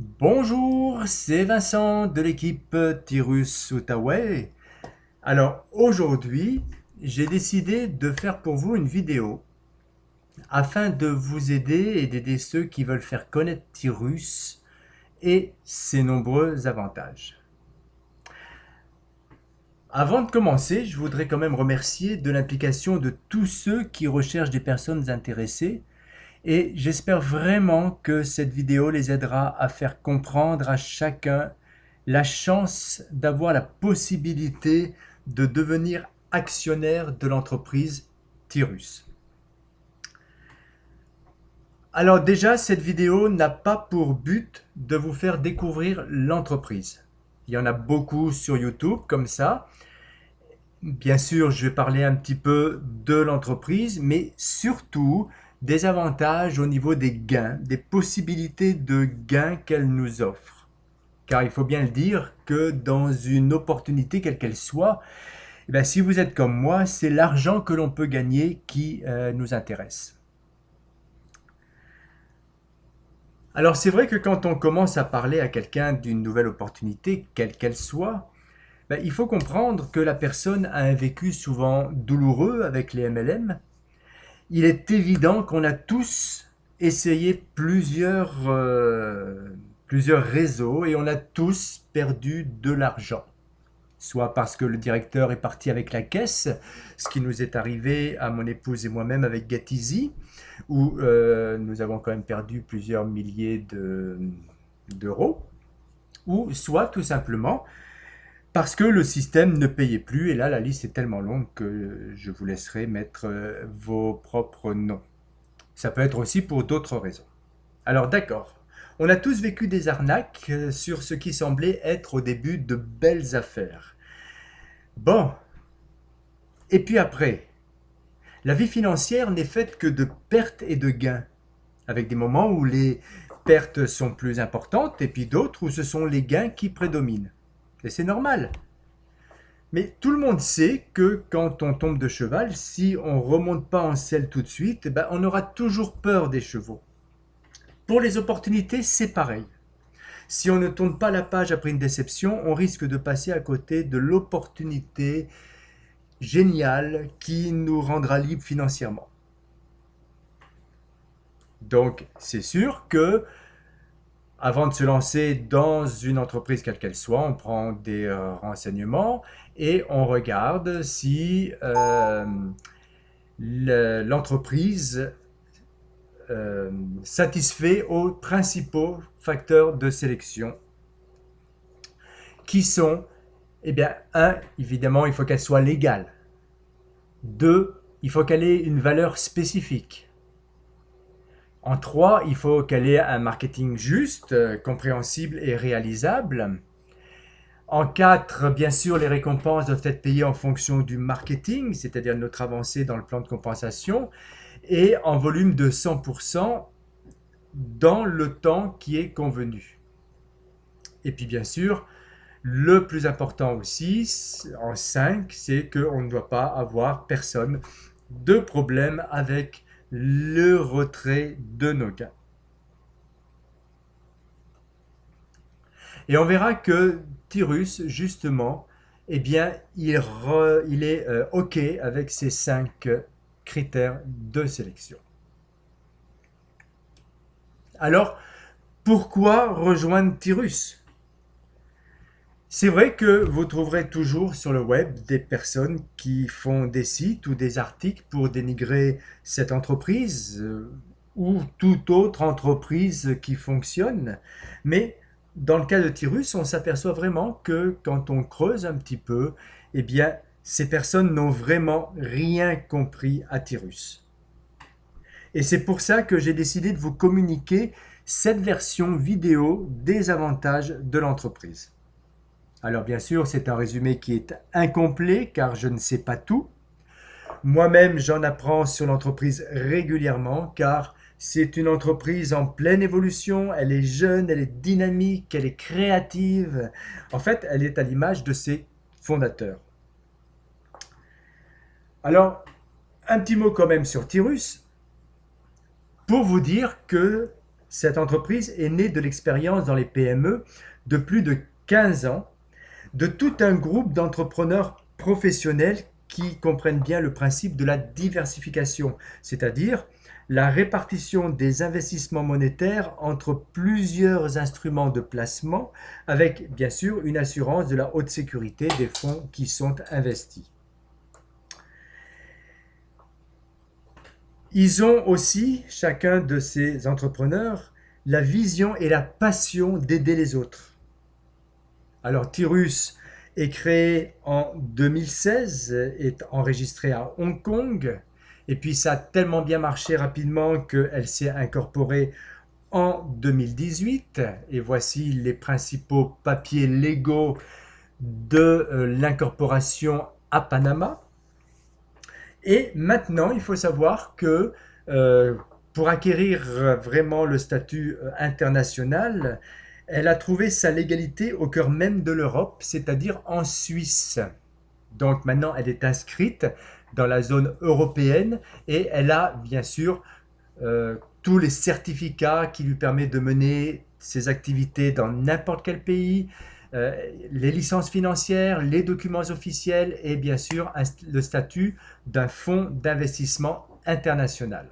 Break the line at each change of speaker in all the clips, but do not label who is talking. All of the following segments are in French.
Bonjour, c'est Vincent de l'équipe Tirus Outaouais. Alors aujourd'hui, j'ai décidé de faire pour vous une vidéo afin de vous aider et d'aider ceux qui veulent faire connaître Tirus et ses nombreux avantages. Avant de commencer, je voudrais quand même remercier de l'implication de tous ceux qui recherchent des personnes intéressées et j'espère vraiment que cette vidéo les aidera à faire comprendre à chacun la chance d'avoir la possibilité de devenir actionnaire de l'entreprise Tirus. Alors déjà, cette vidéo n'a pas pour but de vous faire découvrir l'entreprise. Il y en a beaucoup sur YouTube comme ça. Bien sûr, je vais parler un petit peu de l'entreprise, mais surtout des avantages au niveau des gains, des possibilités de gains qu'elle nous offre. Car il faut bien le dire que dans une opportunité quelle qu'elle soit, eh bien, si vous êtes comme moi, c'est l'argent que l'on peut gagner qui nous intéresse. Alors c'est vrai que quand on commence à parler à quelqu'un d'une nouvelle opportunité, quelle qu'elle soit, ben, il faut comprendre que la personne a un vécu souvent douloureux avec les MLM. Il est évident qu'on a tous essayé plusieurs réseaux et on a tous perdu de l'argent. Soit parce que le directeur est parti avec la caisse, ce qui nous est arrivé à mon épouse et moi-même avec Gatizi, où nous avons quand même perdu plusieurs milliers d'euros, ou soit tout simplement parce que le système ne payait plus, et là la liste est tellement longue que je vous laisserai mettre vos propres noms. Ça peut être aussi pour d'autres raisons. Alors d'accord, on a tous vécu des arnaques sur ce qui semblait être au début de belles affaires. Bon, et puis après, la vie financière n'est faite que de pertes et de gains, avec des moments où les pertes sont plus importantes et puis d'autres où ce sont les gains qui prédominent. Et c'est normal. Mais tout le monde sait que quand on tombe de cheval, si on ne remonte pas en selle tout de suite, ben on aura toujours peur des chevaux. Pour les opportunités, c'est pareil. Si on ne tourne pas la page après une déception, on risque de passer à côté de l'opportunité géniale qui nous rendra libre financièrement. Donc, c'est sûr que avant de se lancer dans une entreprise quelle qu'elle soit, on prend des renseignements et on regarde si l'entreprise satisfait aux principaux facteurs de sélection qui sont, eh bien, un, évidemment, il faut qu'elle soit légale. Deux, il faut qu'elle ait une valeur spécifique. En trois, il faut qu'elle ait un marketing juste, compréhensible et réalisable. En 4, bien sûr, les récompenses doivent être payées en fonction du marketing, c'est-à-dire notre avancée dans le plan de compensation, et en volume de 100% dans le temps qui est convenu. Et puis bien sûr, le plus important aussi, en 5, c'est qu'on ne doit pas avoir personne de problème avec le retrait de nos gains. Et on verra que Tyrus, justement, eh bien, il est OK avec ces 5 critères de sélection. Alors, pourquoi rejoindre Tyrus? C'est vrai que vous trouverez toujours sur le web des personnes qui font des sites ou des articles pour dénigrer cette entreprise ou toute autre entreprise qui fonctionne. Mais dans le cas de Tyrus, on s'aperçoit vraiment que quand on creuse un petit peu, eh bien, ces personnes n'ont vraiment rien compris à Tyrus. Et c'est pour ça que j'ai décidé de vous communiquer cette version vidéo des avantages de l'entreprise. Alors bien sûr, c'est un résumé qui est incomplet car je ne sais pas tout. Moi-même, j'en apprends sur l'entreprise régulièrement car c'est une entreprise en pleine évolution, elle est jeune, elle est dynamique, elle est créative. En fait, elle est à l'image de ses fondateurs. Alors, un petit mot quand même sur Tyrus pour vous dire que Cette entreprise est née de l'expérience dans les PME de plus de 15 ans, de tout un groupe d'entrepreneurs professionnels qui comprennent bien le principe de la diversification, c'est-à-dire la répartition des investissements monétaires entre plusieurs instruments de placement avec bien sûr une assurance de la haute sécurité des fonds qui sont investis. Ils ont aussi, chacun de ces entrepreneurs, la vision et la passion d'aider les autres. Alors Tyrus est créé en 2016, est enregistré à Hong Kong, et puis ça a tellement bien marché rapidement qu'elle s'est incorporée en 2018, et voici les principaux papiers légaux de l'incorporation à Panama. Et maintenant, il faut savoir que pour acquérir vraiment le statut international, elle a trouvé sa légalité au cœur même de l'Europe, c'est-à-dire en Suisse. Donc maintenant, elle est inscrite dans la zone européenne et elle a bien sûr tous les certificats qui lui permettent de mener ses activités dans n'importe quel pays, les licences financières, les documents officiels et bien sûr le statut d'un fonds d'investissement international.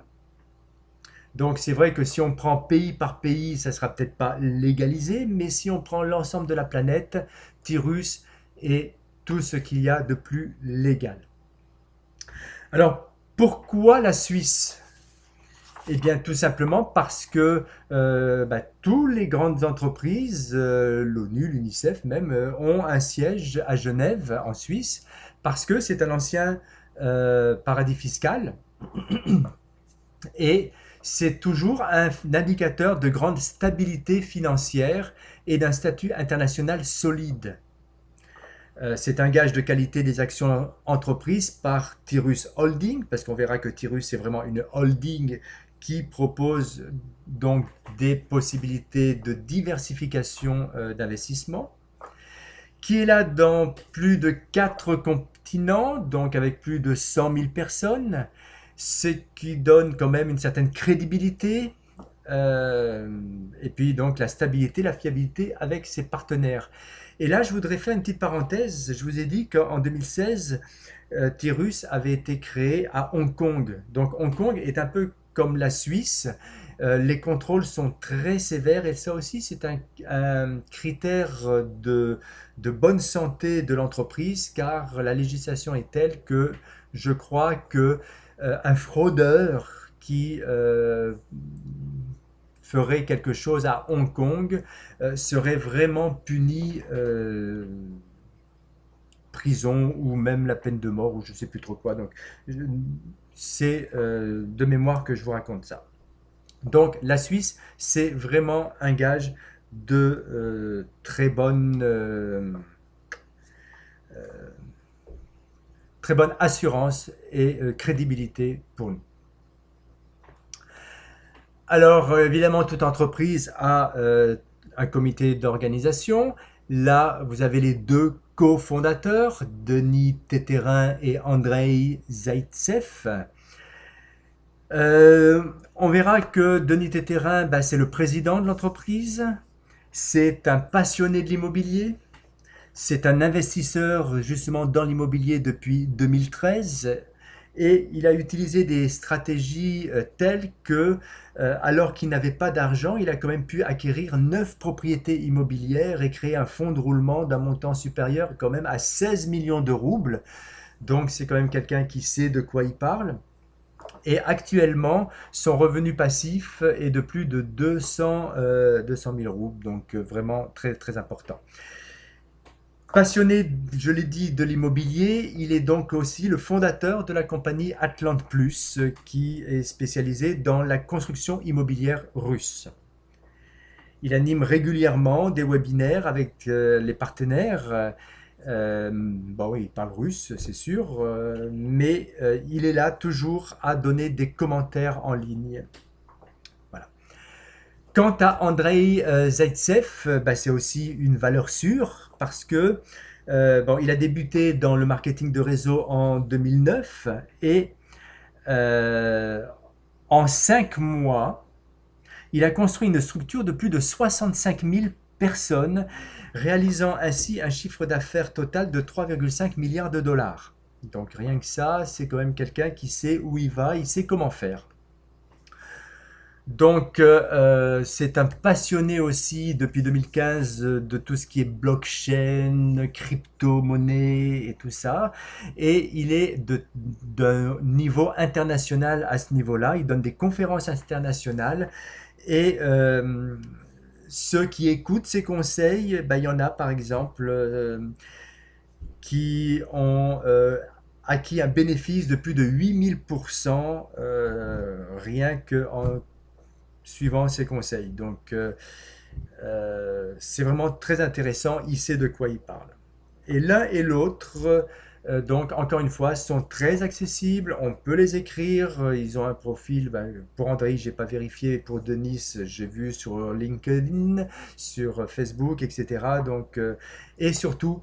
Donc c'est vrai que si on prend pays par pays, ça ne sera peut-être pas légalisé, mais si on prend l'ensemble de la planète, Tyrus est tout ce qu'il y a de plus légal. Alors pourquoi la Suisse? Eh bien, tout simplement parce que toutes les grandes entreprises, l'ONU, l'UNICEF même, ont un siège à Genève, en Suisse, parce que c'est un ancien paradis fiscal et c'est toujours un indicateur de grande stabilité financière et d'un statut international solide. C'est un gage de qualité des actions entreprises par Tyrus Holding, parce qu'on verra que Tyrus est vraiment une holding qui propose donc des possibilités de diversification d'investissement, qui est là dans plus de 4 continents, donc avec plus de 100 000 personnes, ce qui donne quand même une certaine crédibilité, et puis donc la stabilité, la fiabilité avec ses partenaires. Et là, je voudrais faire une petite parenthèse. Je vous ai dit qu'en 2016, Tyrus avait été créé à Hong Kong. Donc Hong Kong est un peu comme la Suisse. Les contrôles sont très sévères et ça aussi c'est un critère de bonne santé de l'entreprise car la législation est telle que je crois que un fraudeur qui ferait quelque chose à Hong Kong serait vraiment puni prison ou même la peine de mort ou je ne sais plus trop quoi. Donc c'est de mémoire que je vous raconte ça. Donc la Suisse, c'est vraiment un gage de très bonne assurance et crédibilité pour nous. Alors évidemment, toute entreprise a un comité d'organisation. Là, vous avez les deux cofondateurs, Denis Teterin et Andrei Zaitsev. On verra que Denis Teterin, c'est le président de l'entreprise, c'est un passionné de l'immobilier, c'est un investisseur justement dans l'immobilier depuis 2013 et il a utilisé des stratégies telles que, alors qu'il n'avait pas d'argent, il a quand même pu acquérir 9 propriétés immobilières et créer un fonds de roulement d'un montant supérieur quand même à 16 millions de roubles. Donc c'est quand même quelqu'un qui sait de quoi il parle. Et actuellement, son revenu passif est de plus de 200 000 roubles, donc vraiment très très important. Passionné, je l'ai dit, de l'immobilier, il est donc aussi le fondateur de la compagnie Atlante Plus, qui est spécialisée dans la construction immobilière russe. Il anime régulièrement des webinaires avec les partenaires. Oui, il parle russe, c'est sûr, mais il est là toujours à donner des commentaires en ligne. Voilà. Quant à Andrei Zaitsev, c'est aussi une valeur sûre parce que il a débuté dans le marketing de réseau en 2009 et en 5 mois, Il a construit une structure de plus de 65 000 personnes, réalisant ainsi un chiffre d'affaires total de 3,5 milliards de dollars. Donc rien que ça, c'est quand même quelqu'un qui sait où il va, il sait comment faire. Donc, c'est un passionné aussi depuis 2015 de tout ce qui est blockchain, crypto-monnaie et tout ça. Et il est d'un niveau international à ce niveau-là. Il donne des conférences internationales. Et ceux qui écoutent ses conseils, ben, il y en a par exemple qui ont acquis un bénéfice de plus de 8000% rien qu'en suivant ses conseils. Donc, c'est vraiment très intéressant. Il sait de quoi il parle. Et l'un et l'autre, donc encore une fois, sont très accessibles. On peut les écrire. Ils ont un profil. Ben, pour André, j'ai pas vérifié. Pour Denis, j'ai vu sur LinkedIn, sur Facebook, etc. Donc, et surtout,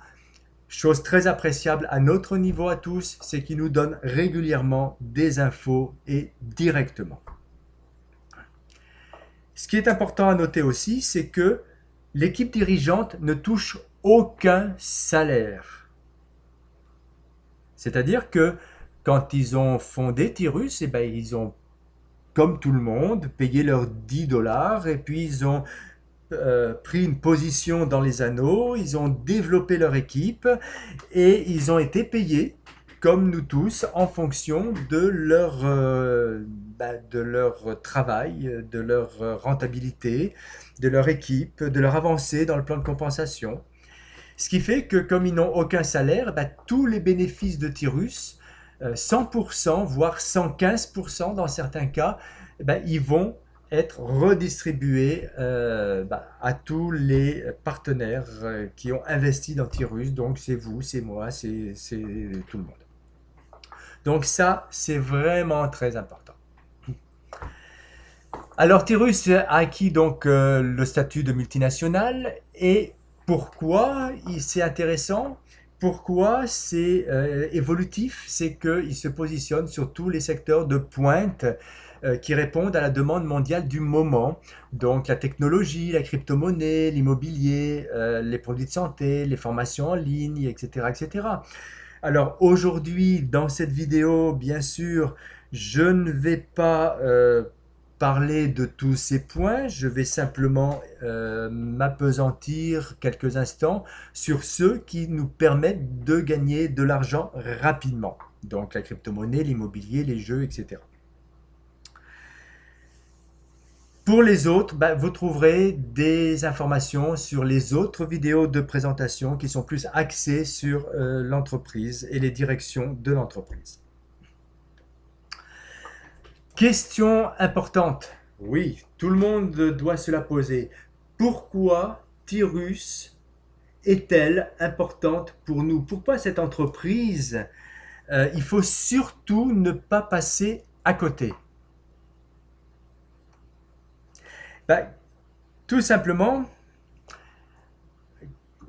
chose très appréciable à notre niveau à tous, c'est qu'ils nous donnent régulièrement des infos et directement. Ce qui est important à noter aussi, c'est que l'équipe dirigeante ne touche aucun salaire. C'est-à-dire que quand ils ont fondé Tyrus, eh ben, ils ont, comme tout le monde, payé leurs 10 dollars et puis ils ont pris une position dans les anneaux, ils ont développé leur équipe et ils ont été payés comme nous tous, en fonction de leur travail, de leur rentabilité, de leur équipe, de leur avancée dans le plan de compensation. Ce qui fait que comme ils n'ont aucun salaire, tous les bénéfices de Tyrus, 100%, voire 115% dans certains cas, ils vont être redistribués à tous les partenaires qui ont investi dans Tyrus. Donc c'est vous, c'est moi, c'est tout le monde. Donc ça, c'est vraiment très important. Alors Tyrus a acquis donc le statut de multinationale. Et pourquoi c'est intéressant? Pourquoi c'est évolutif? C'est qu'il se positionne sur tous les secteurs de pointe qui répondent à la demande mondiale du moment. Donc la technologie, la crypto-monnaie, l'immobilier, les produits de santé, les formations en ligne, etc. etc. Alors aujourd'hui, dans cette vidéo, bien sûr, je ne vais pas parler de tous ces points, je vais simplement m'appesantir quelques instants sur ceux qui nous permettent de gagner de l'argent rapidement. Donc la crypto-monnaie, l'immobilier, les jeux, etc. Pour les autres, vous trouverez des informations sur les autres vidéos de présentation qui sont plus axées sur l'entreprise et les directions de l'entreprise. Question importante. Oui, tout le monde doit se la poser. Pourquoi Tyrus est-elle importante pour nous? Pourquoi cette entreprise? Il faut surtout ne pas passer à côté. Tout simplement,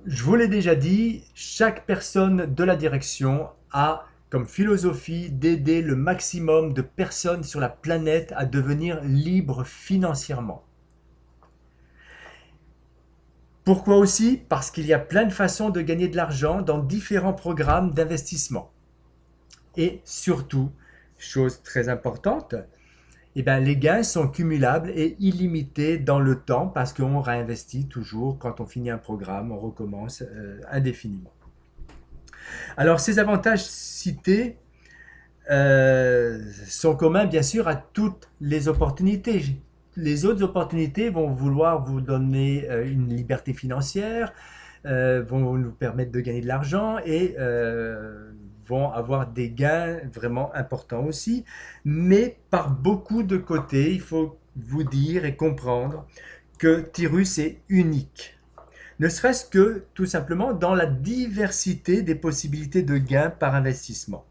je vous l'ai déjà dit, chaque personne de la direction a comme philosophie d'aider le maximum de personnes sur la planète à devenir libres financièrement. Pourquoi aussi? Parce qu'il y a plein de façons de gagner de l'argent dans différents programmes d'investissement. Et surtout, chose très importante, les gains sont cumulables et illimités dans le temps parce qu'on réinvestit toujours quand on finit un programme, on recommence indéfiniment. Alors ces avantages cités sont communs bien sûr à toutes les opportunités. Les autres opportunités vont vouloir vous donner une liberté financière, vont nous permettre de gagner de l'argent et vont avoir des gains vraiment importants aussi, mais par beaucoup de côtés, il faut vous dire et comprendre que Tyrus est unique. Ne serait-ce que tout simplement dans la diversité des possibilités de gains par investissement.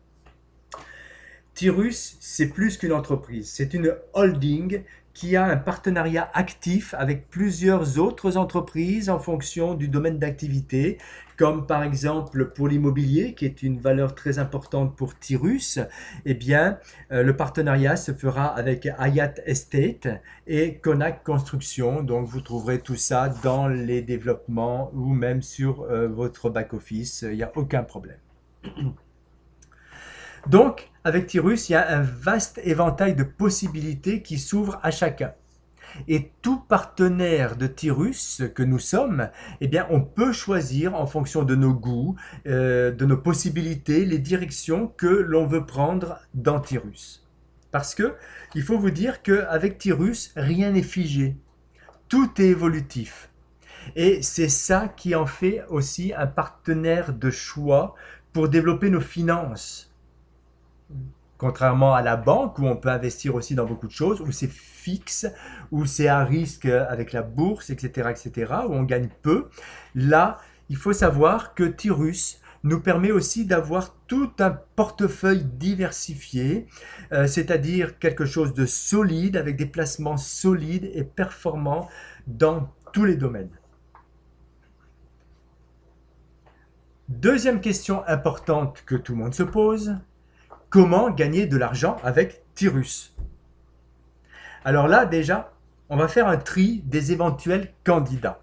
Tyrus, c'est plus qu'une entreprise, c'est une holding qui a un partenariat actif avec plusieurs autres entreprises en fonction du domaine d'activité, comme par exemple pour l'immobilier, qui est une valeur très importante pour Tyrus. Eh bien, le partenariat se fera avec Hayat Estate et Konak Construction. Donc, vous trouverez tout ça dans les développements ou même sur votre back-office. Il n'y a aucun problème. Donc, avec Tyrus, il y a un vaste éventail de possibilités qui s'ouvrent à chacun. Et tout partenaire de Tyrus que nous sommes, eh bien, on peut choisir en fonction de nos goûts, de nos possibilités, les directions que l'on veut prendre dans Tyrus. Parce que il faut vous dire qu'avec Tyrus, rien n'est figé. Tout est évolutif. Et c'est ça qui en fait aussi un partenaire de choix pour développer nos finances. Contrairement à la banque où on peut investir aussi dans beaucoup de choses, où c'est fixe, où c'est à risque avec la bourse, etc., etc., où on gagne peu. Là, il faut savoir que Tyrus nous permet aussi d'avoir tout un portefeuille diversifié, c'est-à-dire quelque chose de solide, avec des placements solides et performants dans tous les domaines. Deuxième question importante que tout le monde se pose, comment gagner de l'argent avec Tyrus? Alors là, déjà, on va faire un tri des éventuels candidats.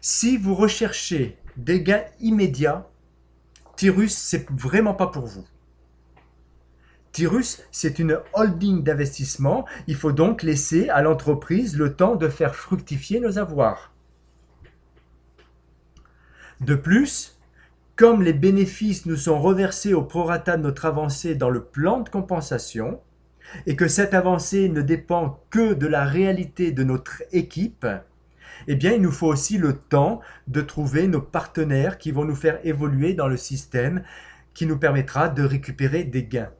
Si vous recherchez des gains immédiats, Tyrus, c'est vraiment pas pour vous. Tyrus, c'est une holding d'investissement. Il faut donc laisser à l'entreprise le temps de faire fructifier nos avoirs. De plus, comme les bénéfices nous sont reversés au prorata de notre avancée dans le plan de compensation, et que cette avancée ne dépend que de la réalité de notre équipe, eh bien, il nous faut aussi le temps de trouver nos partenaires qui vont nous faire évoluer dans le système qui nous permettra de récupérer des gains.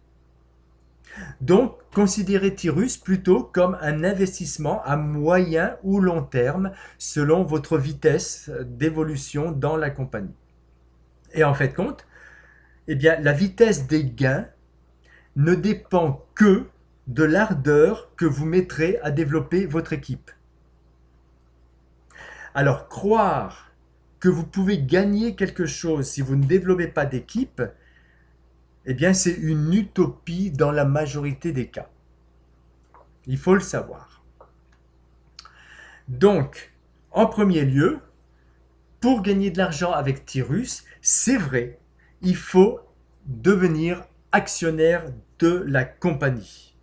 Donc, considérez Tyrus plutôt comme un investissement à moyen ou long terme selon votre vitesse d'évolution dans la compagnie. Et en fait compte, eh bien, la vitesse des gains ne dépend que de l'ardeur que vous mettrez à développer votre équipe. Alors, croire que vous pouvez gagner quelque chose si vous ne développez pas d'équipe, eh bien, c'est une utopie dans la majorité des cas. Il faut le savoir. Donc, en premier lieu, pour gagner de l'argent avec Tyrus, c'est vrai, il faut devenir actionnaire de la compagnie.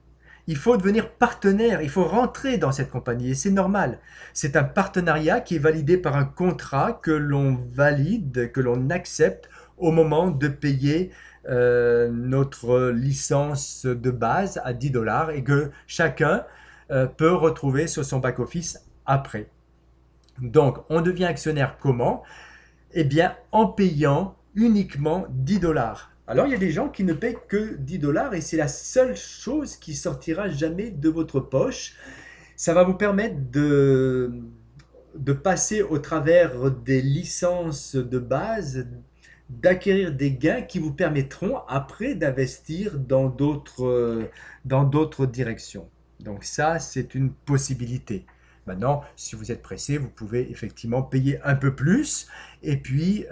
Il faut devenir partenaire, il faut rentrer dans cette compagnie et c'est normal. C'est un partenariat qui est validé par un contrat que l'on valide, que l'on accepte au moment de payer notre licence de base à 10 $ et que chacun peut retrouver sur son back-office après. Donc, on devient actionnaire comment? Eh bien, en payant uniquement 10 $. Alors, il y a des gens qui ne paient que 10 $ et c'est la seule chose qui sortira jamais de votre poche. Ça va vous permettre de passer au travers des licences de base, d'acquérir des gains qui vous permettront après d'investir dans d'autres directions. Donc ça, c'est une possibilité. Maintenant, si vous êtes pressé, vous pouvez effectivement payer un peu plus et puis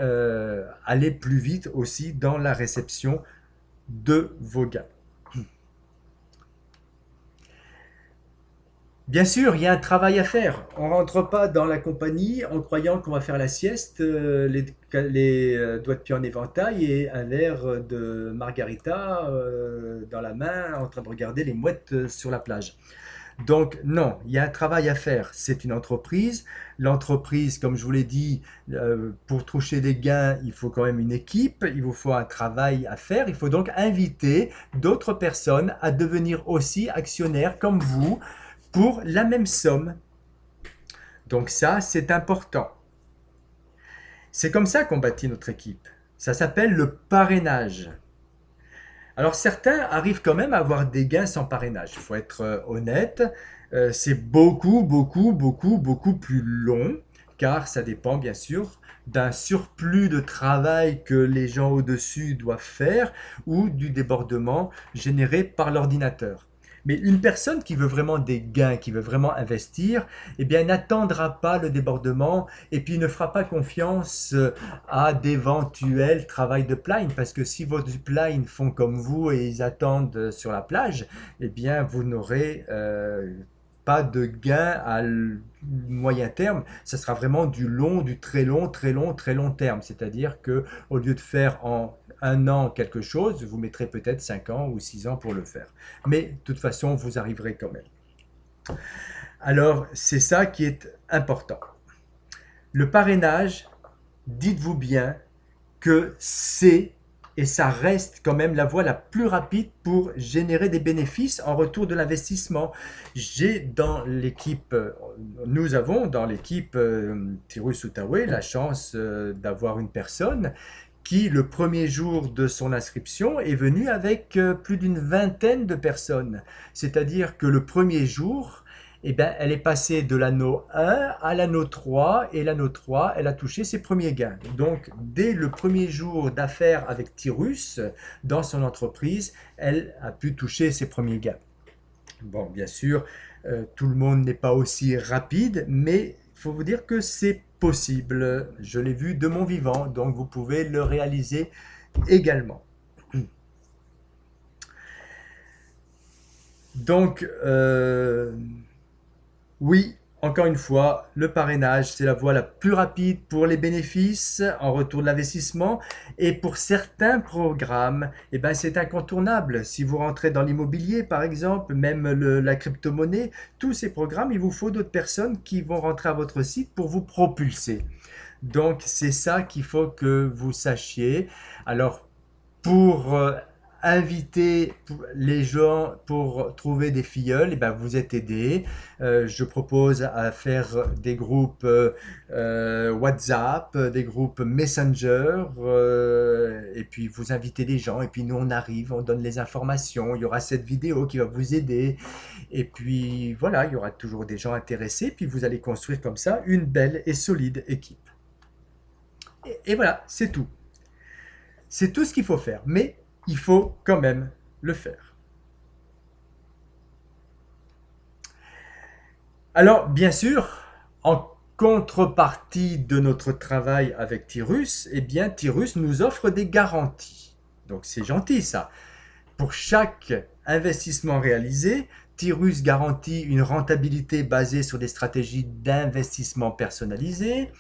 aller plus vite aussi dans la réception de vos gains. Bien sûr, il y a un travail à faire. On ne rentre pas dans la compagnie en croyant qu'on va faire la sieste, les doigts de pied en éventail et un verre de margarita dans la main en train de regarder les mouettes sur la plage. Donc non, il y a un travail à faire. C'est une entreprise. L'entreprise, comme je vous l'ai dit, pour toucher des gains, il faut quand même une équipe, il vous faut un travail à faire. Il faut donc inviter d'autres personnes à devenir aussi actionnaires comme vous pour la même somme. Donc ça, c'est important. C'est comme ça qu'on bâtit notre équipe. Ça s'appelle le parrainage. Alors certains arrivent quand même à avoir des gains sans parrainage. Il faut être honnête, c'est beaucoup plus long, car ça dépend bien sûr d'un surplus de travail que les gens au-dessus doivent faire ou du débordement généré par l'ordinateur. Mais une personne qui veut vraiment des gains, qui veut vraiment investir, eh bien, n'attendra pas le débordement et puis ne fera pas confiance à d'éventuels travails de plane. Parce que si vos plane font comme vous et ils attendent sur la plage, eh bien, vous n'aurez pas de gain à moyen terme. Ça sera vraiment du long, du très long, très long, très long terme. C'est-à-dire que au lieu de faire en un an quelque chose, vous mettrez peut-être 5 ans ou 6 ans pour le faire. Mais de toute façon, vous arriverez quand même. Alors, c'est ça qui est important. Le parrainage, dites-vous bien que c'est et ça reste quand même la voie la plus rapide pour générer des bénéfices en retour de l'investissement. Nous avons dans l'équipe Tirus Outaouais la chance d'avoir une personne qui, le premier jour de son inscription, est venue avec plus d'une vingtaine de personnes. C'est-à-dire que le premier jour, eh ben, elle est passée de l'anneau 1 à l'anneau 3, et l'anneau 3, elle a touché ses premiers gains. Donc, dès le premier jour d'affaires avec Tirus, dans son entreprise, elle a pu toucher ses premiers gains. Bon, bien sûr, tout le monde n'est pas aussi rapide, mais il faut vous dire que c'est possible. Je l'ai vu de mon vivant, donc vous pouvez le réaliser également. Donc, oui, encore une fois, le parrainage, c'est la voie la plus rapide pour les bénéfices en retour de l'investissement. Et pour certains programmes, eh ben, c'est incontournable. Si vous rentrez dans l'immobilier, par exemple, même la crypto-monnaie, tous ces programmes, il vous faut d'autres personnes qui vont rentrer à votre site pour vous propulser. Donc, c'est ça qu'il faut que vous sachiez. Alors, pour inviter les gens pour trouver des filleuls, et ben vous êtes aidés. Je propose à faire des groupes WhatsApp, des groupes Messenger, et puis vous invitez des gens, et puis nous on arrive, on donne les informations, il y aura cette vidéo qui va vous aider, et puis voilà, il y aura toujours des gens intéressés, puis vous allez construire comme ça une belle et solide équipe. Et voilà, c'est tout. C'est tout ce qu'il faut faire, mais il faut quand même le faire. Alors, bien sûr, en contrepartie de notre travail avec Tirus, eh bien, Tirus nous offre des garanties. Donc, c'est gentil ça. Pour chaque investissement réalisé, Tirus garantit une rentabilité basée sur des stratégies d'investissement personnalisées.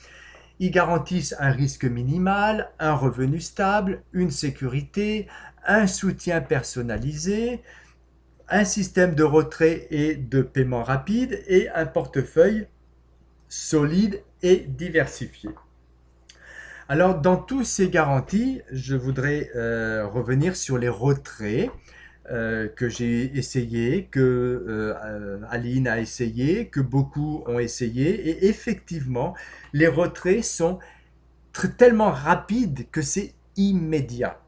Ils garantissent un risque minimal, un revenu stable, une sécurité, un soutien personnalisé, un système de retrait et de paiement rapide et un portefeuille solide et diversifié. Alors, dans tous ces garanties, je voudrais revenir sur les retraits que j'ai essayé, que Aline a essayé, que beaucoup ont essayé. Et effectivement, les retraits sont tellement rapides que c'est immédiat.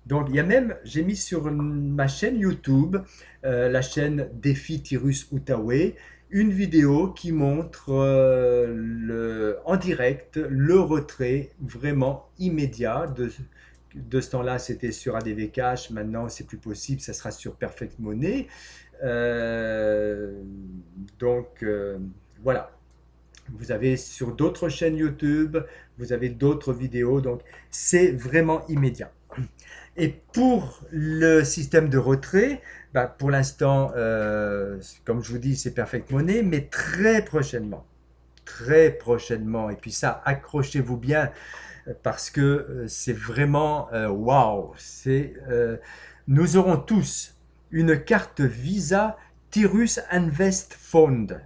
Donc, il y a même, j'ai mis sur ma chaîne YouTube, la chaîne Défi Tirus Outaouais, une vidéo qui montre en direct le retrait vraiment immédiat. De ce temps-là, c'était sur ADV Cash, maintenant c'est plus possible, ça sera sur Perfect Money. Donc, voilà. Vous avez sur d'autres chaînes YouTube, vous avez d'autres vidéos, donc c'est vraiment immédiat. Et pour le système de retrait, bah pour l'instant, comme je vous dis, c'est Perfect Money, mais très prochainement, et puis ça, accrochez-vous bien, parce que c'est vraiment waouh! Nous aurons tous une carte Visa Tirus Invest Fund.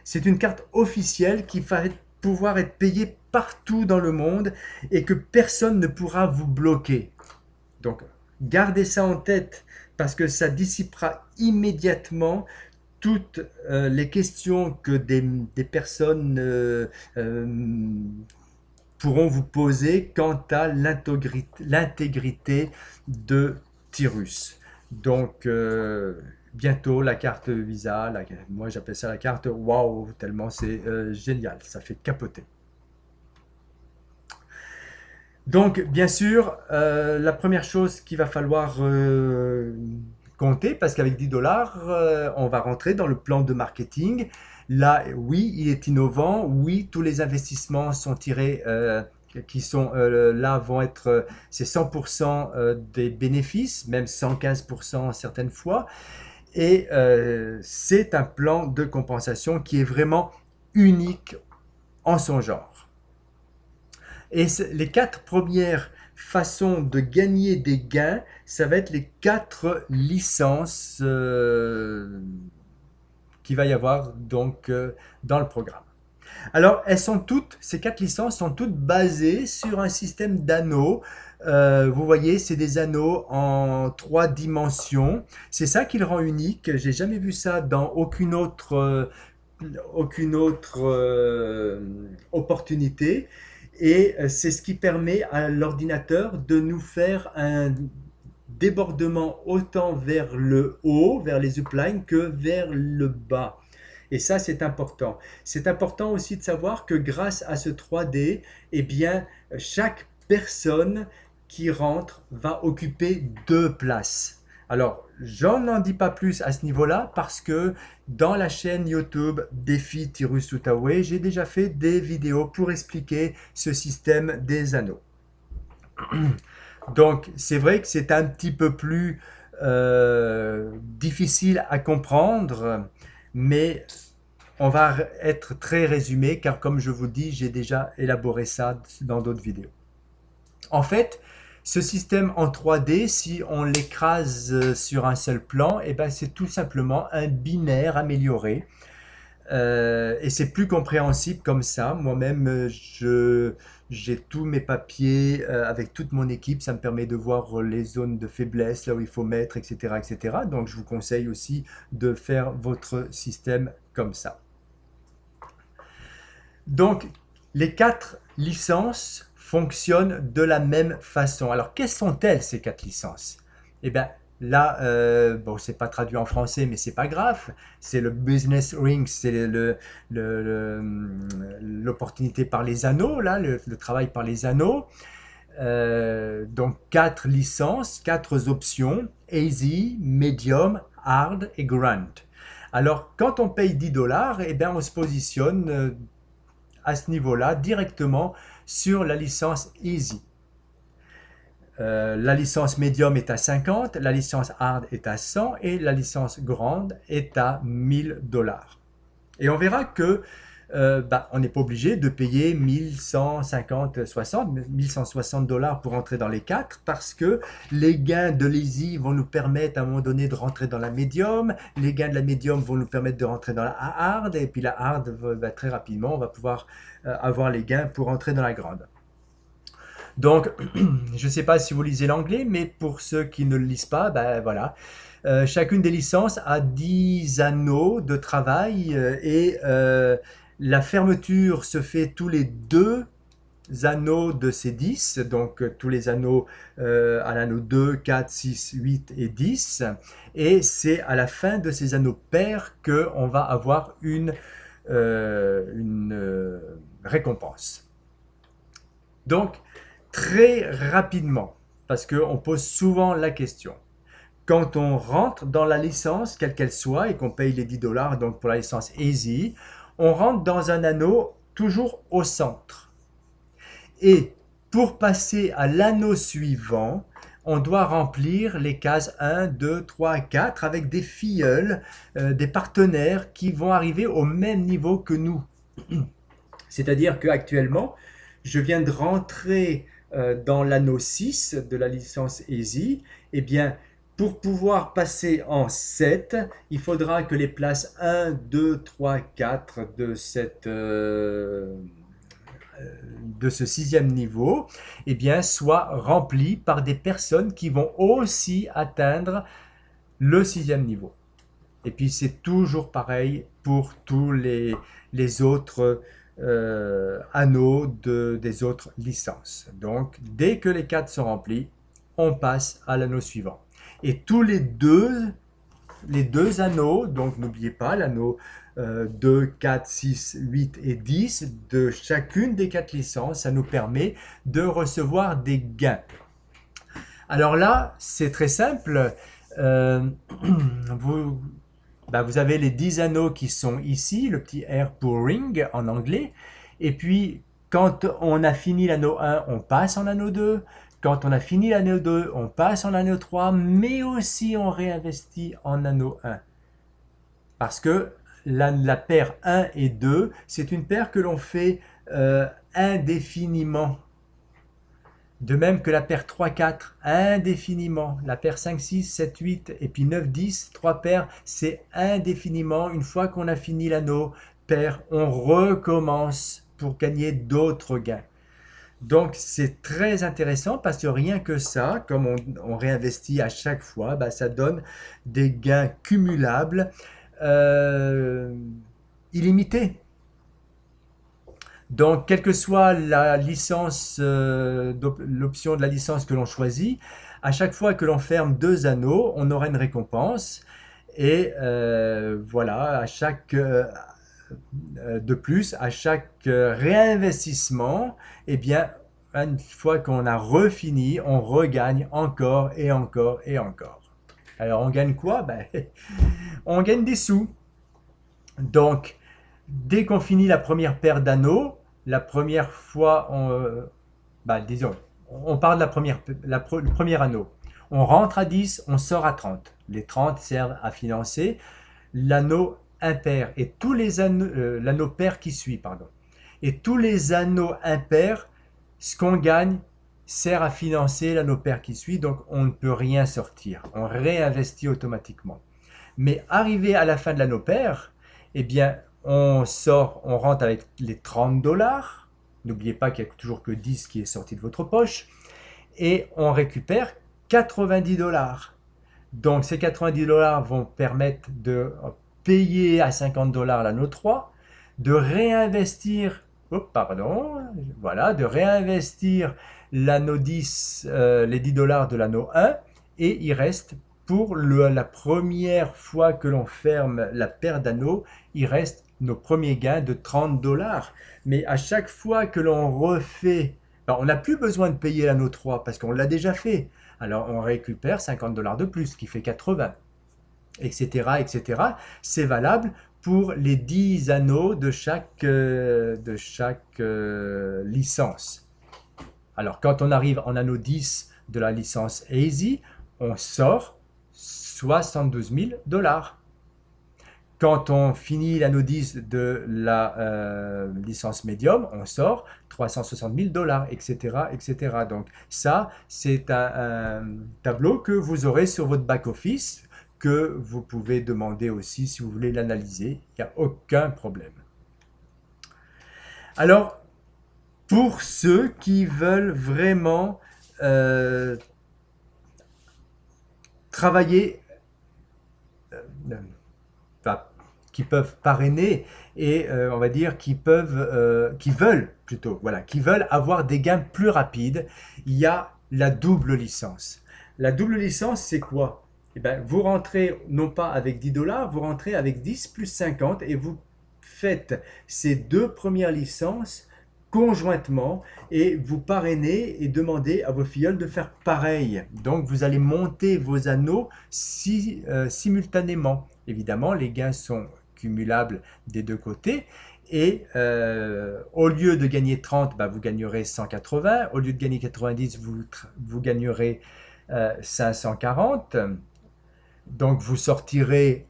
C'est une carte officielle qui va pouvoir être payée partout dans le monde et que personne ne pourra vous bloquer. Donc, gardez ça en tête parce que ça dissipera immédiatement toutes les questions que des personnes pourront vous poser quant à l'intégrité de Tirus. Donc, bientôt la carte Visa, moi j'appelle ça la carte waouh, tellement c'est génial, ça fait capoter. Donc, bien sûr, la première chose qu'il va falloir compter parce qu'avec 10 dollars, on va rentrer dans le plan de marketing. Là, oui, il est innovant. Oui, tous les investissements sont tirés, qui sont là vont être, c'est 100% des bénéfices, même 115% certaines fois. Et c'est un plan de compensation qui est vraiment unique en son genre. Et les 4 premières façons de gagner des gains, ça va être les 4 licences qu'il va y avoir donc dans le programme. Alors, ces 4 licences sont toutes basées sur un système d'anneaux. Vous voyez, c'est des anneaux en 3 dimensions. C'est ça qui le rend unique. J'ai jamais vu ça dans aucune autre opportunité. Et c'est ce qui permet à l'ordinateur de nous faire un débordement autant vers le haut, vers les uplines, que vers le bas. Et ça, c'est important. C'est important aussi de savoir que grâce à ce 3D, eh bien, chaque personne qui rentre va occuper 2 places. Alors, j'en n'en dis pas plus à ce niveau-là parce que dans la chaîne YouTube Défi Tirus Outaouais, j'ai déjà fait des vidéos pour expliquer ce système des anneaux. Donc, c'est vrai que c'est un petit peu plus difficile à comprendre, mais on va être très résumé car comme je vous dis, j'ai déjà élaboré ça dans d'autres vidéos. En fait, ce système en 3D, si on l'écrase sur un seul plan, eh ben, c'est tout simplement un binaire amélioré. Et c'est plus compréhensible comme ça. Moi-même, j'ai tous mes papiers avec toute mon équipe. Ça me permet de voir les zones de faiblesse, là où il faut mettre, etc., etc. Donc, je vous conseille aussi de faire votre système comme ça. Donc, les 4 licences fonctionnent de la même façon. Alors, quelles sont-elles, ces 4 licences? Eh bien, là, bon, c'est pas traduit en français, mais c'est pas grave. C'est le business ring, c'est l'opportunité par les anneaux, là, le travail par les anneaux. Donc, 4 licences, 4 options, Easy, Medium, Hard et Grand. Alors, quand on paye 10 dollars, eh bien, on se positionne à ce niveau-là directement sur la licence Easy. La licence Medium est à 50, la licence Hard est à 100 et la licence Grande est à 1000 dollars. Et on verra que on n'est pas obligé de payer 1160 dollars pour entrer dans les 4 parce que les gains de l'Easy vont nous permettre à un moment donné de rentrer dans la Medium, les gains de la Medium vont nous permettre de rentrer dans la Hard et puis la Hard, très rapidement, on va pouvoir avoir les gains pour entrer dans la Grande. Donc, je ne sais pas si vous lisez l'anglais, mais pour ceux qui ne le lisent pas, voilà. Chacune des licences a 10 anneaux de travail et la fermeture se fait tous les 2 anneaux de ces 10, donc tous les anneaux à l'anneau 2, 4, 6, 8 et 10. Et c'est à la fin de ces anneaux pairs qu'on va avoir une récompense. Donc, très rapidement, parce qu'on pose souvent la question, quand on rentre dans la licence, quelle qu'elle soit, et qu'on paye les 10 dollars, donc pour la licence Easy, on rentre dans un anneau toujours au centre. Et pour passer à l'anneau suivant, on doit remplir les cases 1, 2, 3, 4 avec des filleuls, des partenaires qui vont arriver au même niveau que nous. C'est-à-dire qu'actuellement, je viens de rentrer dans l'anneau 6 de la licence Easy. Eh bien, pour pouvoir passer en 7, il faudra que les places 1, 2, 3, 4 de ce 6e niveau soient remplies par des personnes qui vont aussi atteindre le 6e niveau. Et puis c'est toujours pareil pour tous les autres anneaux des autres licences. Donc dès que les 4 sont remplis, on passe à l'anneau suivant. Et tous les deux anneaux, donc n'oubliez pas l'anneau 2, 4, 6, 8 et 10 de chacune des 4 licences, ça nous permet de recevoir des gains. Alors là, c'est très simple. Euh, vous, vous avez les 10 anneaux qui sont ici, le petit R pour ring en anglais. Et puis, quand on a fini l'anneau 1, on passe en anneau 2. Quand on a fini l'anneau 2, on passe en anneau 3, mais aussi on réinvestit en anneau 1. Parce que la paire 1 et 2, c'est une paire que l'on fait indéfiniment. De même que la paire 3-4, indéfiniment. La paire 5-6, 7-8 et puis 9-10, 3 paires, c'est indéfiniment. Une fois qu'on a fini l'anneau paire, on recommence pour gagner d'autres gains. Donc c'est très intéressant parce que rien que ça, comme on réinvestit à chaque fois, ça donne des gains cumulables euh, illimités. Donc, quelle que soit la licence, l'option de la licence que l'on choisit, à chaque fois que l'on ferme 2 anneaux, on aura une récompense. Et voilà, de plus, à chaque réinvestissement, eh bien, une fois qu'on a refini, on regagne encore et encore et encore. Alors, on gagne quoi? On gagne des sous. Donc, dès qu'on finit la première paire d'anneaux, la première fois, disons, on part de le premier anneau. On rentre à 10, on sort à 30. Les 30 servent à financer l'anneau impair et tous les anneaux, l'anneau pair qui suit, pardon. Et tous les anneaux impairs, ce qu'on gagne sert à financer l'anneau pair qui suit, donc on ne peut rien sortir. On réinvestit automatiquement. Mais arrivé à la fin de l'anneau pair, eh bien, on rentre avec les 30 dollars. N'oubliez pas qu'il n'y a toujours que 10 qui est sorti de votre poche. Et on récupère 90 dollars. Donc ces 90 dollars vont permettre de payer à 50 dollars l'anneau 3, de réinvestir, de réinvestir l'anneau 10, les 10 dollars de l'anneau 1, et il reste pour la première fois que l'on ferme la paire d'anneaux, il reste nos premiers gains de 30 dollars. Mais à chaque fois que l'on refait, on n'a plus besoin de payer l'anneau 3 parce qu'on l'a déjà fait. Alors on récupère 50 dollars de plus, ce qui fait 80, etc., etc. C'est valable pour les 10 anneaux de chaque licence. Alors quand on arrive en anneau 10 de la licence Easy, on sort 72 000 dollars. Quand on finit l'anneau 10 de la licence médium, on sort 360 000 dollars, etc., etc. Donc ça, c'est un tableau que vous aurez sur votre back-office, que vous pouvez demander aussi si vous voulez l'analyser. Il n'y a aucun problème. Alors, pour ceux qui veulent vraiment travailler, qui peuvent parrainer et on va dire qui veulent avoir des gains plus rapides, il y a la double licence. La double licence, c'est quoi? Eh bien, vous rentrez non pas avec 10 dollars, vous rentrez avec 10 plus 50 et vous faites ces 2 premières licences conjointement et vous parrainez et demandez à vos filleuls de faire pareil. Donc vous allez monter vos anneaux simultanément. Évidemment, les gains sont cumulables des deux côtés. Et au lieu de gagner 30, vous gagnerez 180. Au lieu de gagner 90, vous gagnerez 540. Donc vous sortirez,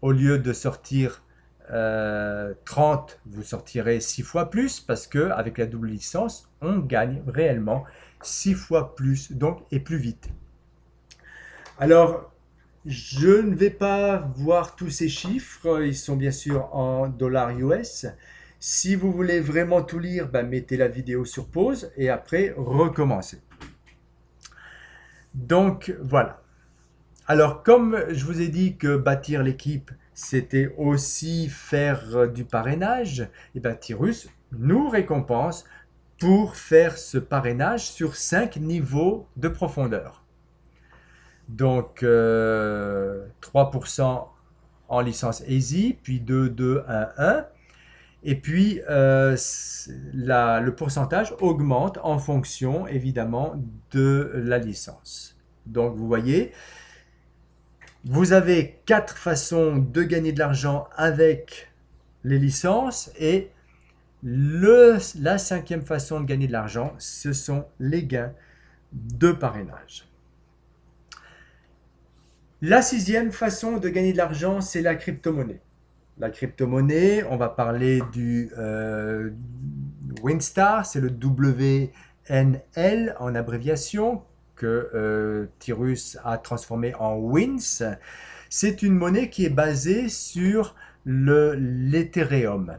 au lieu de sortir 30, vous sortirez 6 fois plus parce que avec la double licence, on gagne réellement 6 fois plus, donc et plus vite. Alors, je ne vais pas voir tous ces chiffres, ils sont bien sûr en dollars US. Si vous voulez vraiment tout lire, mettez la vidéo sur pause et après recommencez. Donc voilà. Alors comme je vous ai dit que bâtir l'équipe, c'était aussi faire du parrainage, et Tyrus nous récompense pour faire ce parrainage sur 5 niveaux de profondeur. Donc 3% en licence Easy, puis 2, 2, 1, 1. Et puis le pourcentage augmente en fonction évidemment de la licence. Donc vous voyez, Vous avez 4 façons de gagner de l'argent avec les licences et la 5e façon de gagner de l'argent, ce sont les gains de parrainage. La 6e façon de gagner de l'argent, c'est la crypto-monnaie. La crypto-monnaie, on va parler du Winstar, c'est le WNL en abréviation que Tyrus a transformé en WINS. C'est une monnaie qui est basée sur l'Ethereum.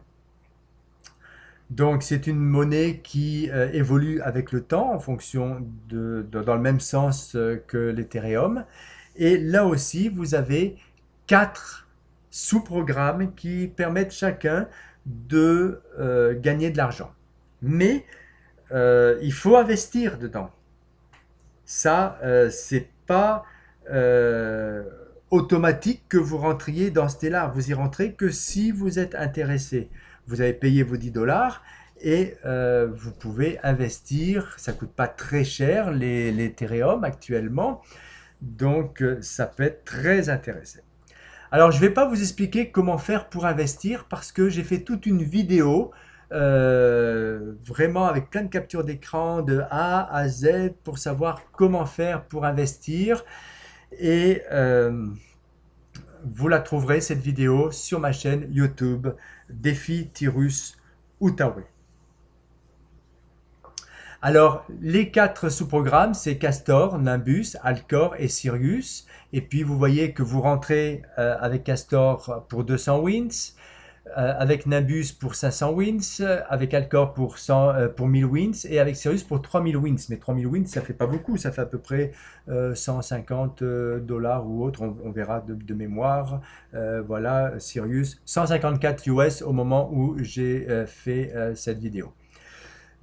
Donc c'est une monnaie qui évolue avec le temps en fonction dans le même sens que l'Ethereum. Et là aussi, vous avez 4 sous-programmes qui permettent chacun de gagner de l'argent. Mais il faut investir dedans. Ça, c'est pas automatique que vous rentriez dans Stellar. Vous y rentrez que si vous êtes intéressé. Vous avez payé vos 10 dollars et vous pouvez investir. Ça coûte pas très cher l'Ethereum actuellement. Donc, ça peut être très intéressant. Alors, je ne vais pas vous expliquer comment faire pour investir parce que j'ai fait toute une vidéo vraiment avec plein de captures d'écran de A à Z pour savoir comment faire pour investir. Et vous la trouverez, cette vidéo, sur ma chaîne YouTube Défi Tyrus Outaouais. Alors, les 4 sous-programmes, c'est Castor, Nimbus, Alcor et Sirius. Et puis, vous voyez que vous rentrez avec Castor pour 200 wins, avec Nimbus pour 500 wins, avec Alcor pour 1000 wins et avec Sirius pour 3000 wins. Mais 3000 wins, ça fait pas beaucoup, ça fait à peu près 150 dollars ou autre, on verra de mémoire. Voilà, Sirius, 154 US au moment où j'ai fait cette vidéo.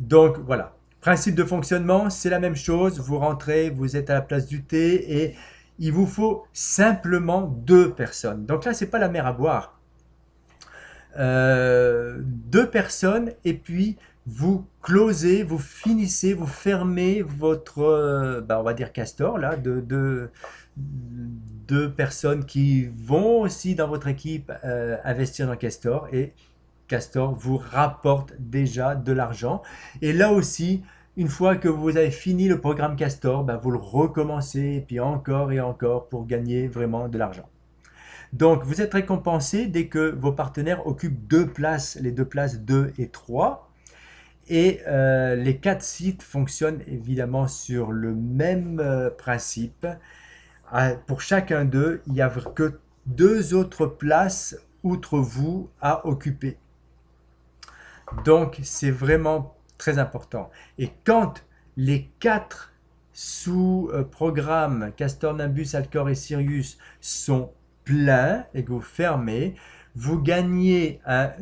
Donc, voilà. Principe de fonctionnement, c'est la même chose. Vous rentrez, vous êtes à la place du thé et il vous faut simplement 2 personnes. Donc là, c'est pas la mer à boire. 2 personnes et puis vous closez, vous finissez, vous fermez votre, on va dire Castor, là, de 2 personnes qui vont aussi dans votre équipe investir dans Castor et Castor vous rapporte déjà de l'argent. Et là aussi, une fois que vous avez fini le programme Castor, vous le recommencez et puis encore et encore pour gagner vraiment de l'argent. Donc, vous êtes récompensé dès que vos partenaires occupent 2 places, les 2 places 2 et 3. Et les 4 sites fonctionnent évidemment sur le même principe. Pour chacun d'eux, il n'y a que 2 autres places outre vous à occuper. Donc, c'est vraiment très important. Et quand les 4 sous-programmes Castor, Nimbus, Alcor et Sirius sont pleins et que vous fermez, vous gagnez 20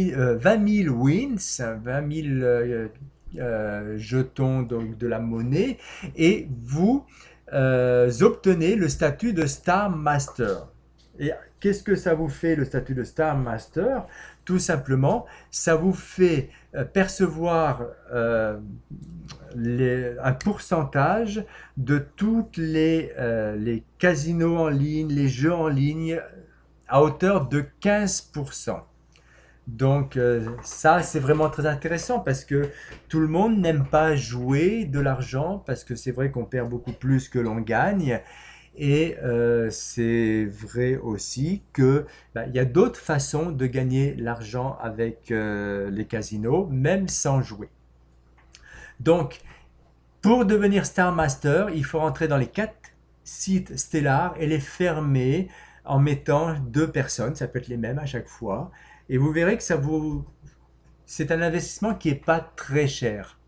000 wins, 20 000 jetons donc de la monnaie, et vous obtenez le statut de Star Master. Et qu'est-ce que ça vous fait, le statut de Star Master? Tout simplement, ça vous fait percevoir un pourcentage de toutes les casinos en ligne, les jeux en ligne, à hauteur de 15%. Donc ça, c'est vraiment très intéressant parce que tout le monde n'aime pas jouer de l'argent parce que c'est vrai qu'on perd beaucoup plus que l'on gagne. Et c'est vrai aussi que il y a d'autres façons de gagner l'argent avec les casinos, même sans jouer. Donc, pour devenir Star Master, il faut rentrer dans les 4 sites Stellar et les fermer en mettant 2 personnes, ça peut être les mêmes à chaque fois. Et vous verrez que c'est un investissement qui n'est pas très cher.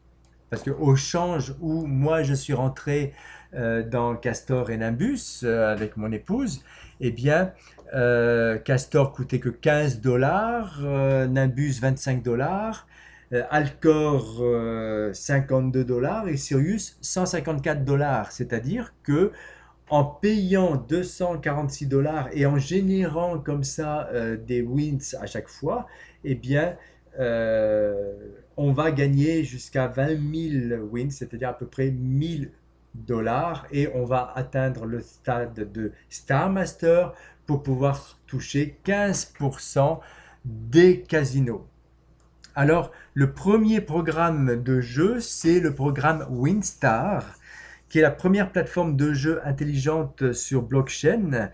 Parce qu'au change où moi je suis rentré dans Castor et Nimbus avec mon épouse, eh bien Castor coûtait que 15 dollars, Nimbus 25 dollars, Alcor 52 dollars et Sirius 154 dollars. C'est-à-dire que en payant 246 dollars et en générant comme ça des wins à chaque fois, eh bien on va gagner jusqu'à 20 000 wins, c'est-à-dire à peu près 1000 et on va atteindre le stade de Star Master pour pouvoir toucher 15% des casinos. Alors, le premier programme de jeu, c'est le programme WinStar, qui est la première plateforme de jeu intelligente sur blockchain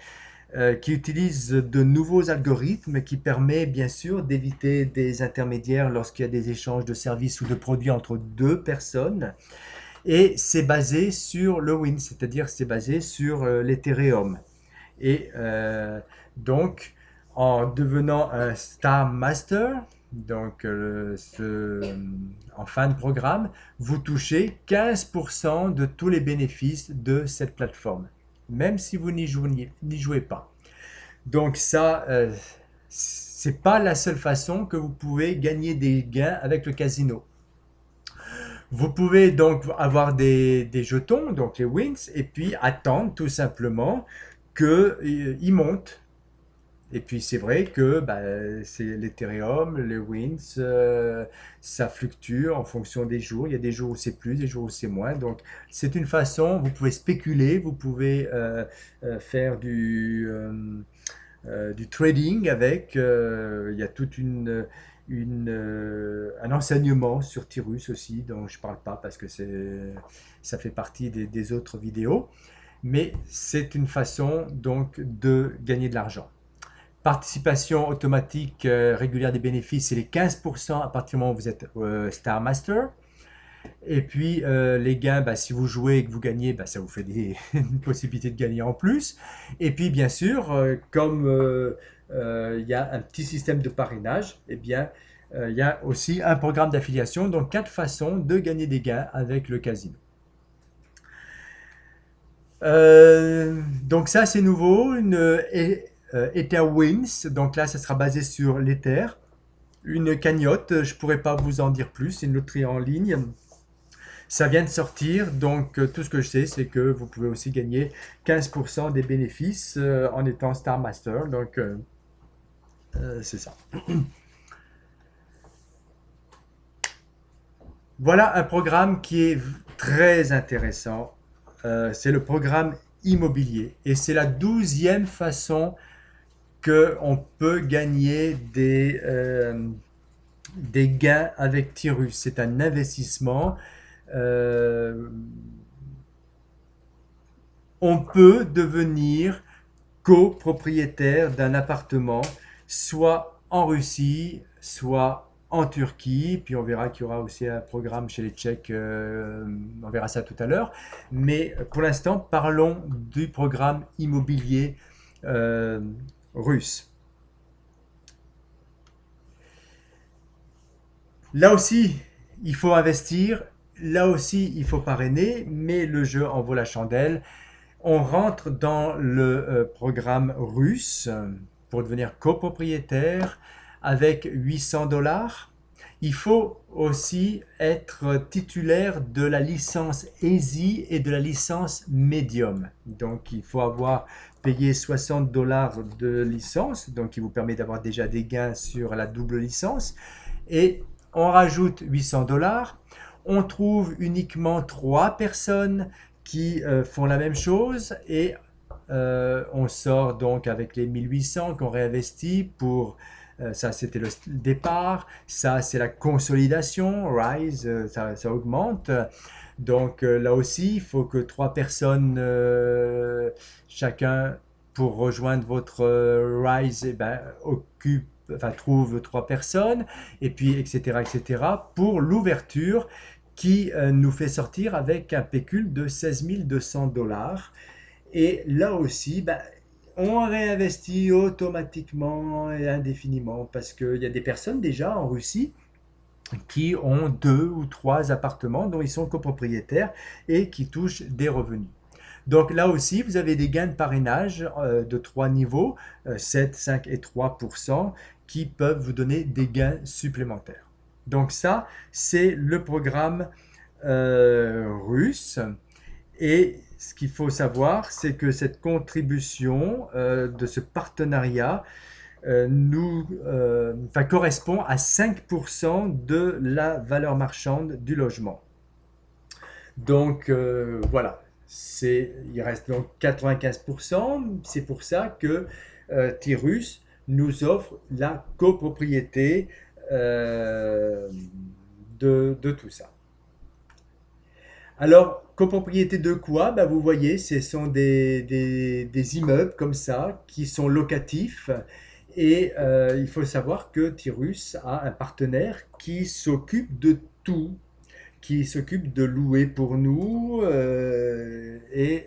qui utilise de nouveaux algorithmes qui permet bien sûr d'éviter des intermédiaires lorsqu'il y a des échanges de services ou de produits entre deux personnes. Et c'est basé sur le Win, c'est-à-dire c'est basé sur l'Ethereum. Et donc, en devenant un Star Master, donc en fin de programme, vous touchez 15% de tous les bénéfices de cette plateforme, même si vous n'y jouez pas. Donc ça, c'est pas la seule façon que vous pouvez gagner des gains avec le casino. Vous pouvez donc avoir des jetons, donc les wins, et puis attendre tout simplement qu'ils montent. Et puis c'est vrai que c'est l'Ethereum, les wins, ça fluctue en fonction des jours. Il y a des jours où c'est plus, des jours où c'est moins. Donc c'est une façon, vous pouvez spéculer, vous pouvez faire du trading avec. Il y a toute un enseignement sur Tyrus aussi, dont je ne parle pas parce que ça fait partie des autres vidéos. Mais c'est une façon donc de gagner de l'argent. Participation automatique régulière des bénéfices, c'est les 15% à partir du moment où vous êtes Star Master. Et puis les gains, si vous jouez et que vous gagnez, ça vous fait une possibilité de gagner en plus. Et puis bien sûr, comme il y a un petit système de parrainage, eh bien il y a aussi un programme d'affiliation, donc 4 façons de gagner des gains avec le casino. Donc ça c'est nouveau, une Ether Wins, donc là ça sera basé sur l'Ether. Une cagnotte, je pourrais pas vous en dire plus, c'est une loterie en ligne. Ça vient de sortir, donc tout ce que je sais, c'est que vous pouvez aussi gagner 15% des bénéfices en étant Star Master, donc c'est ça. Voilà un programme qui est très intéressant, c'est le programme immobilier, et c'est la 12e façon qu'on peut gagner des gains avec Tyrus. C'est un investissement. On peut devenir copropriétaire d'un appartement, soit en Russie, soit en Turquie. Puis on verra qu'il y aura aussi un programme chez les Tchèques, on verra ça tout à l'heure. Mais pour l'instant, parlons du programme immobilier russe. Là aussi, il faut investir, là aussi, il faut parrainer, mais le jeu en vaut la chandelle. On rentre dans le programme russe pour devenir copropriétaire avec 800 $. Il faut aussi être titulaire de la licence Easy et de la licence Medium. Donc il faut avoir payé 60 $ de licence, donc qui vous permet d'avoir déjà des gains sur la double licence. Et on rajoute 800 $. On trouve uniquement 3 personnes qui font la même chose et on sort donc avec les 1800 qu'on réinvestit pour ça c'était le départ, ça c'est la consolidation, rise, ça augmente. Donc là aussi il faut que 3 personnes chacun pour rejoindre votre rise trouve 3 personnes et puis etc pour l'ouverture qui nous fait sortir avec un pécule de 16 200 $. Et là aussi, on réinvestit automatiquement et indéfiniment parce qu'il y a des personnes déjà en Russie qui ont 2 ou 3 appartements dont ils sont copropriétaires et qui touchent des revenus. Donc là aussi, vous avez des gains de parrainage de 3 niveaux, 7, 5 et 3%, qui peuvent vous donner des gains supplémentaires. Donc ça, c'est le programme russe. Et ce qu'il faut savoir, c'est que cette contribution de ce partenariat correspond à 5% de la valeur marchande du logement. Donc voilà, Il reste donc 95%. C'est pour ça que Tyrus nous offre la copropriété euh, de tout ça. Alors, copropriété de quoi? Ben, vous voyez, ce sont des immeubles comme ça qui sont locatifs. Et il faut savoir que Tyrus a un partenaire qui s'occupe de tout, qui s'occupe de louer pour nous et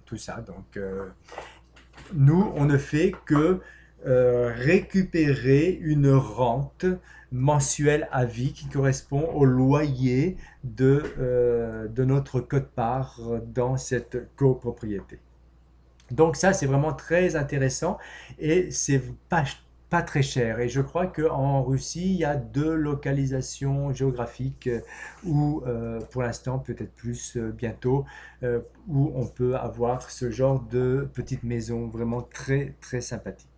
tout ça. Donc, nous, on ne fait que récupérer une rente mensuelle à vie qui correspond au loyer de notre quote-part dans cette copropriété. Donc ça, c'est vraiment très intéressant et c'est pas très cher. Et je crois qu'en Russie, il y a deux localisations géographiques où, pour l'instant, peut-être plus bientôt, où on peut avoir ce genre de petite maison vraiment très, très sympathique.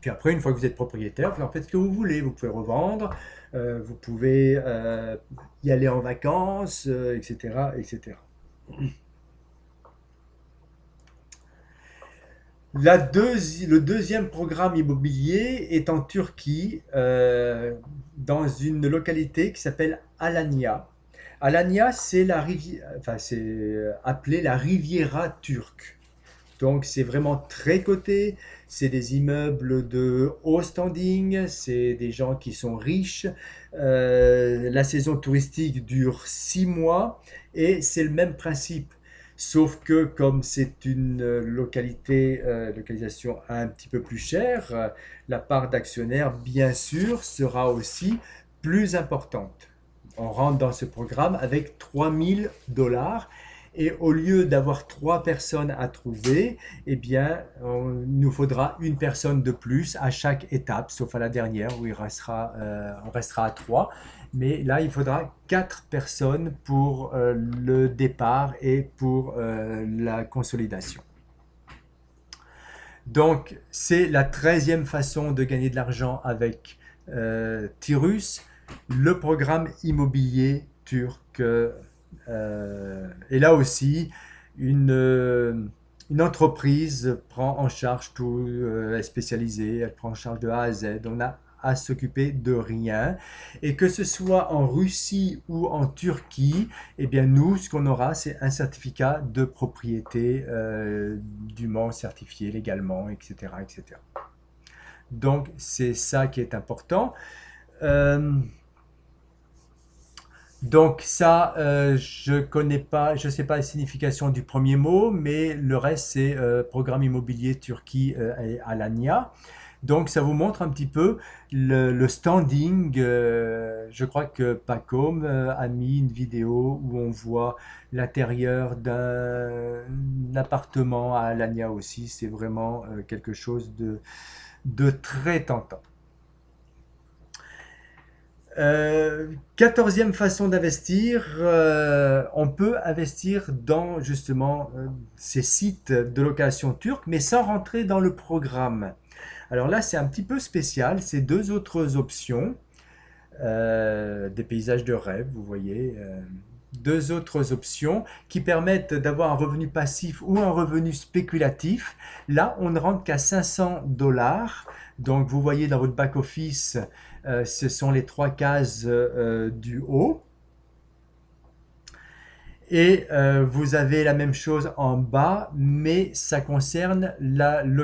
Puis après, une fois que vous êtes propriétaire, vous en faites ce que vous voulez. Vous pouvez revendre, vous pouvez y aller en vacances, etc., etc. Le deuxième programme immobilier est en Turquie, dans une localité qui s'appelle Alanya. Alanya, c'est la rivière, enfin, c'est appelé la Riviera turque. Donc c'est vraiment très coté, c'est des immeubles de haut standing, c'est des gens qui sont riches. La saison touristique dure 6 mois et c'est le même principe. Sauf que comme c'est une localisation un petit peu plus chère, la part d'actionnaires, bien sûr, sera aussi plus importante. On rentre dans ce programme avec 3 000 $ et au lieu d'avoir 3 personnes à trouver, eh bien, il nous faudra une personne de plus à chaque étape, sauf à la dernière où on restera à 3. Mais là, il faudra 4 personnes pour le départ et pour la consolidation. Donc, c'est la 13e façon de gagner de l'argent avec Tyrus, le programme immobilier turc. Et là aussi, une entreprise prend en charge tout, elle est spécialisée, elle prend en charge de A à Z. On a à s'occuper de rien. Et que ce soit en Russie ou en Turquie, eh bien nous, ce qu'on aura, c'est un certificat de propriété dûment certifié légalement, etc., etc. Donc c'est ça qui est important. Euh, donc ça, je connais pas, je sais pas la signification du premier mot, mais le reste c'est programme immobilier Turquie et Alanya. Donc ça vous montre un petit peu le standing. Je crois que Pacom a mis une vidéo où on voit l'intérieur d'un appartement à Alanya aussi. C'est vraiment quelque chose de très tentant. 14e façon d'investir, on peut investir dans justement ces sites de location turque, mais sans rentrer dans le programme. Alors là, c'est un petit peu spécial, c'est deux autres options, des paysages de rêve, vous voyez, deux autres options qui permettent d'avoir un revenu passif ou un revenu spéculatif. Là, on ne rentre qu'à 500 $. Donc, vous voyez dans votre back-office, ce sont les 3 cases du haut. Et vous avez la même chose en bas, mais ça concerne une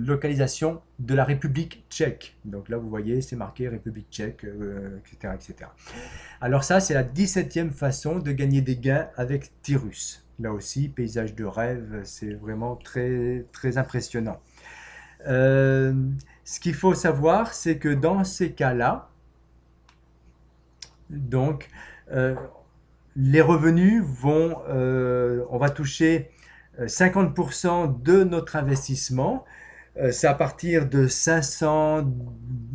localisation de la République tchèque. Donc là, vous voyez, c'est marqué République tchèque, etc., etc. Alors ça, c'est la 17e façon de gagner des gains avec Tyrus. Là aussi, paysage de rêve, c'est vraiment très, très impressionnant. Ce qu'il faut savoir, c'est que dans ces cas-là, donc, les revenus on va toucher 50% de notre investissement. C'est à partir de 500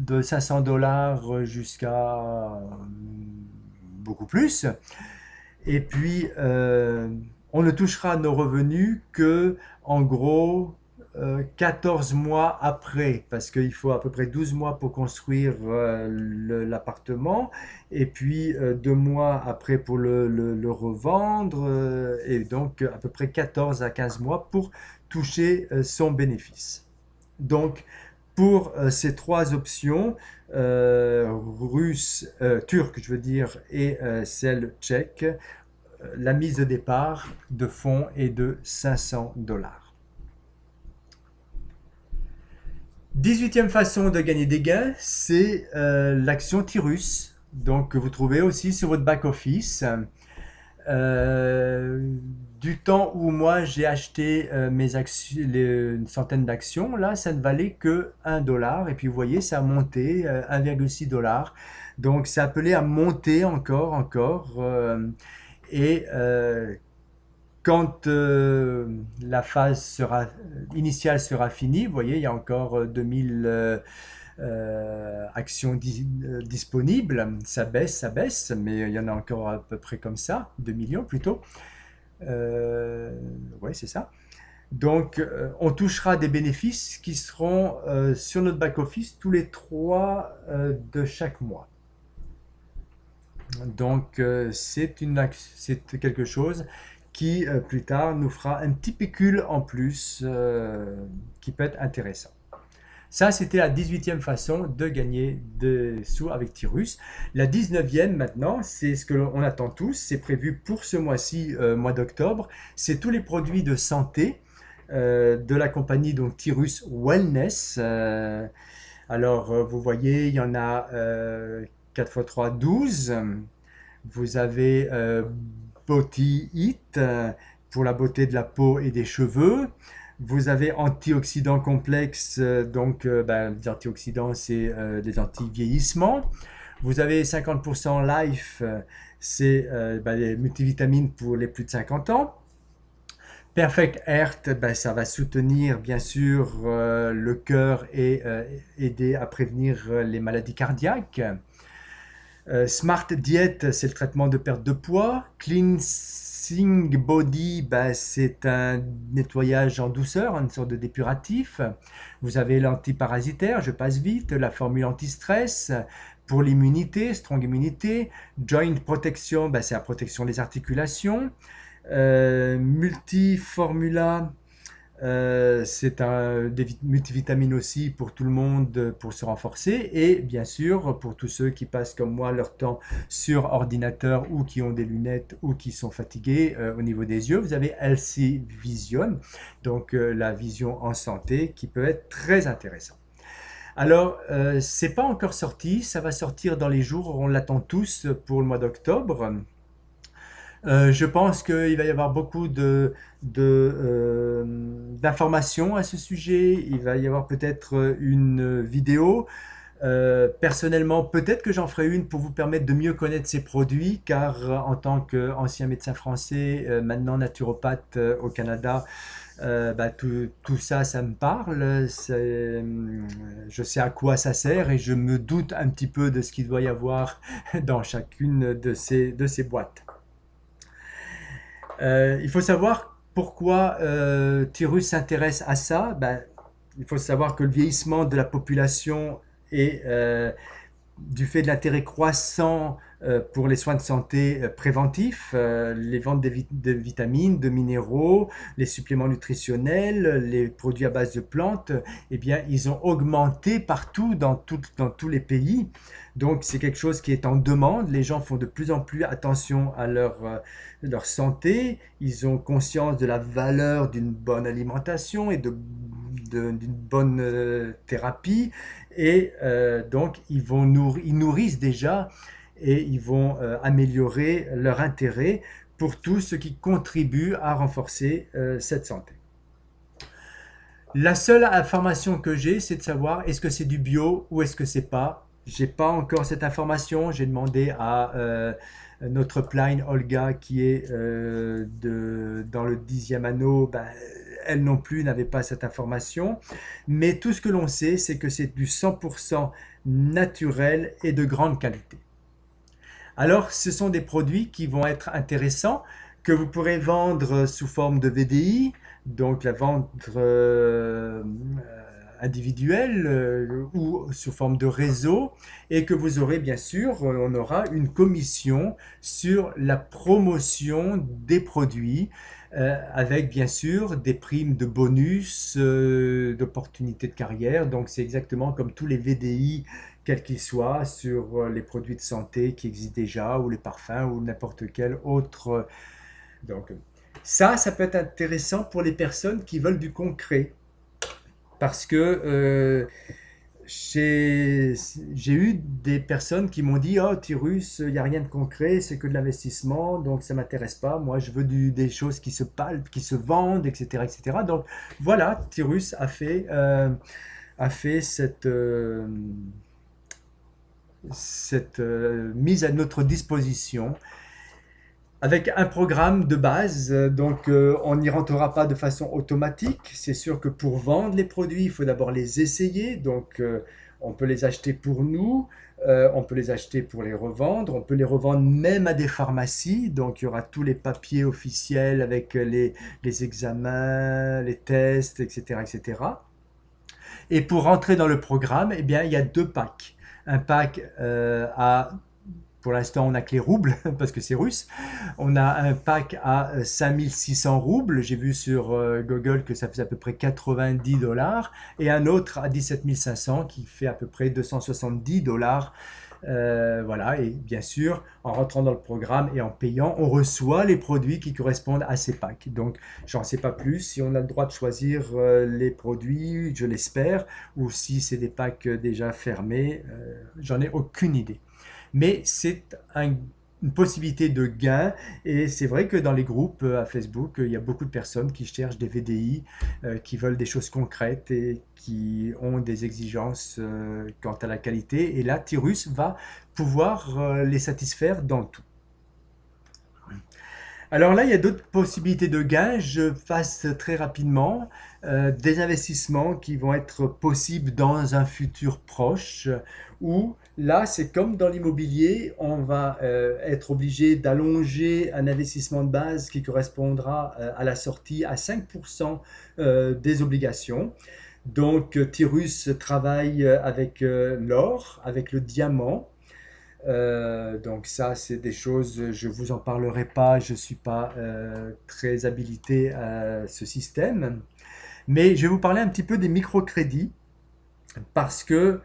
$ jusqu'à beaucoup plus. Et puis, on ne touchera nos revenus que, en gros, 14 mois après, parce qu'il faut à peu près 12 mois pour construire l'appartement, et puis 2 mois après pour le revendre, et donc à peu près 14 à 15 mois pour toucher son bénéfice. Donc, pour ces trois options, turque, je veux dire, et celle tchèque, la mise de départ de fonds est de 500 $. 18e façon de gagner des gains, c'est l'action Tyrus, donc que vous trouvez aussi sur votre back-office. Du temps où moi j'ai acheté mes actions, une centaine d'actions, là ça ne valait que 1 $. Et puis vous voyez, ça a monté 1,6 $. Donc c'est appelé à monter encore. Et quand la phase initiale sera finie, vous voyez, il y a encore 2000 actions disponibles. Ça baisse, mais il y en a encore à peu près comme ça, 2 millions plutôt. Oui, c'est ça. Donc, on touchera des bénéfices qui seront sur notre back-office tous les 3 de chaque mois. Donc, c'est quelque chose qui, plus tard, nous fera un petit pécule en plus qui peut être intéressant. Ça, c'était la 18e façon de gagner des sous avec Tyrus. La 19e, maintenant, c'est ce que l'on attend tous. C'est prévu pour ce mois-ci, mois d'octobre. C'est tous les produits de santé de la compagnie donc Tyrus Wellness. Alors, vous voyez, il y en a 4 x 3, 12. Vous avez Body Heat pour la beauté de la peau et des cheveux. Vous avez antioxydants complexes, donc les antioxydants, c'est des anti-vieillissement. Vous avez 50% Life, c'est les multivitamines pour les plus de 50 ans. Perfect Heart, ça va soutenir bien sûr le cœur et aider à prévenir les maladies cardiaques. Smart Diet, c'est le traitement de perte de poids. Cleansing Body, c'est un nettoyage en douceur, une sorte de dépuratif. Vous avez l'antiparasitaire, je passe vite, la formule anti-stress pour l'immunité, strong immunité. Joint Protection, c'est la protection des articulations. Multiformula, c'est des multivitamines aussi pour tout le monde pour se renforcer, et bien sûr pour tous ceux qui passent comme moi leur temps sur ordinateur ou qui ont des lunettes ou qui sont fatigués au niveau des yeux, vous avez LC Vision, donc la vision en santé qui peut être très intéressant. Alors, c'est pas encore sorti, ça va sortir dans les jours, on l'attend tous pour le mois d'octobre. Je pense qu'il va y avoir beaucoup d'informations à ce sujet. Il va y avoir peut-être une vidéo. Personnellement, peut-être que j'en ferai une pour vous permettre de mieux connaître ces produits, car en tant qu'ancien médecin français, maintenant naturopathe au Canada, tout ça, ça me parle. Je sais à quoi ça sert et je me doute un petit peu de ce qu'il doit y avoir dans chacune de ces boîtes. Il faut savoir pourquoi Tyrus s'intéresse à ça. Il faut savoir que le vieillissement de la population et du fait de l'intérêt croissant pour les soins de santé préventifs, les ventes de vitamines, de minéraux, les suppléments nutritionnels, les produits à base de plantes, eh bien, ils ont augmenté partout dans tous les pays. Donc, c'est quelque chose qui est en demande. Les gens font de plus en plus attention à leur santé. Ils ont conscience de la valeur d'une bonne alimentation et d'une bonne thérapie. Et donc, ils nourrissent déjà et ils vont améliorer leur intérêt pour tout ce qui contribue à renforcer cette santé. La seule information que j'ai, c'est de savoir est-ce que c'est du bio ou est-ce que c'est pas. J'ai pas encore cette information. J'ai demandé à notre upline Olga qui est dans le 10e anneau. Elle non plus n'avait pas cette information. Mais tout ce que l'on sait, c'est que c'est du 100% naturel et de grande qualité. Alors, ce sont des produits qui vont être intéressants, que vous pourrez vendre sous forme de VDI, donc la vente individuelle ou sous forme de réseau, et que vous aurez bien sûr, on aura une commission sur la promotion des produits, avec bien sûr des primes de bonus, d'opportunités de carrière. Donc c'est exactement comme tous les VDI, quels qu'ils soient, sur les produits de santé qui existent déjà, ou les parfums, ou n'importe quel autre. Donc ça peut être intéressant pour les personnes qui veulent du concret. Parce que j'ai eu des personnes qui m'ont dit: oh, Tyrus, il n'y a rien de concret, c'est que de l'investissement, donc ça ne m'intéresse pas. Moi, je veux des choses qui se palpent, qui se vendent, etc. etc. Donc voilà, Tyrus a fait cette mise à notre disposition avec un programme de base. Donc on n'y rentrera pas de façon automatique. C'est sûr que pour vendre les produits, il faut d'abord les essayer. Donc on peut les acheter pour nous, on peut les acheter pour les revendre, on peut les revendre même à des pharmacies. Donc il y aura tous les papiers officiels avec les examens, les tests, etc., etc. Et pour rentrer dans le programme, eh bien, il y a deux packs. Un pack pour l'instant, on n'a que les roubles parce que c'est russe. On a un pack à 5600 roubles. J'ai vu sur Google que ça faisait à peu près 90 dollars. Et un autre à 17 500 qui fait à peu près 270 dollars. Voilà, et bien sûr, en rentrant dans le programme et en payant, on reçoit les produits qui correspondent à ces packs. Donc, j'en sais pas plus. Si on a le droit de choisir les produits, je l'espère, ou si c'est des packs déjà fermés, j'en ai aucune idée. Mais c'est une possibilité de gain, et c'est vrai que dans les groupes à Facebook, il y a beaucoup de personnes qui cherchent des VDI, qui veulent des choses concrètes et qui ont des exigences quant à la qualité, et là Tyrus va pouvoir les satisfaire dans tout. Alors là, il y a d'autres possibilités de gains. Je passe très rapidement des investissements qui vont être possibles dans un futur proche, où là, c'est comme dans l'immobilier, on va être obligé d'allonger un investissement de base qui correspondra à la sortie à 5% des obligations. Donc, Tyrus travaille avec l'or, avec le diamant. Donc ça, c'est des choses, je vous en parlerai pas, je suis pas très habilité à ce système. Mais je vais vous parler un petit peu des microcrédits, parce que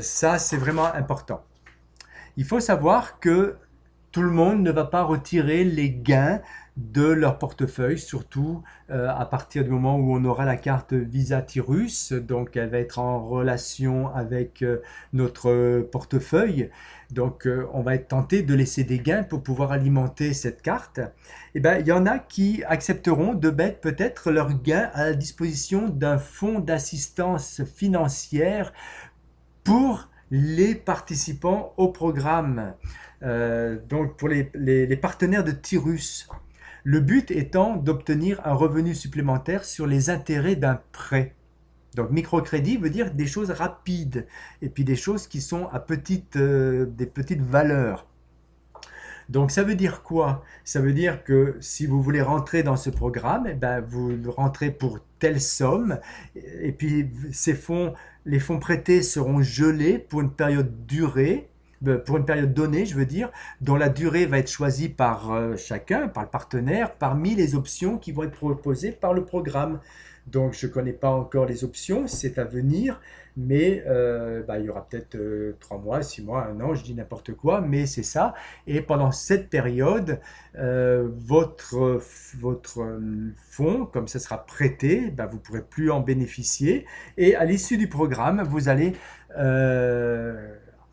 ça, c'est vraiment important. Il faut savoir que tout le monde ne va pas retirer les gains de leur portefeuille, surtout à partir du moment où on aura la carte Visa Tyrus. Donc elle va être en relation avec notre portefeuille. Donc on va être tenté de laisser des gains pour pouvoir alimenter cette carte. Et ben, il y en a qui accepteront de mettre peut-être leurs gains à la disposition d'un fonds d'assistance financière pour les participants au programme. Donc pour les partenaires de Tyrus, le but étant d'obtenir un revenu supplémentaire sur les intérêts d'un prêt. Donc microcrédit veut dire des choses rapides, et puis des choses qui sont à des petites valeurs. Donc ça veut dire quoi? Ça veut dire que si vous voulez rentrer dans ce programme, eh ben, vous rentrez pour telle somme, et puis les fonds prêtés seront gelés pour une période donnée, je veux dire, dont la durée va être choisie par chacun, par le partenaire, parmi les options qui vont être proposées par le programme. Donc je ne connais pas encore les options, c'est à venir, mais il y aura peut-être 3 mois, 6 mois, 1 an, je dis n'importe quoi, mais c'est ça. Et pendant cette période, votre fonds, comme ça sera prêté, vous ne pourrez plus en bénéficier. Et à l'issue du programme, vous allez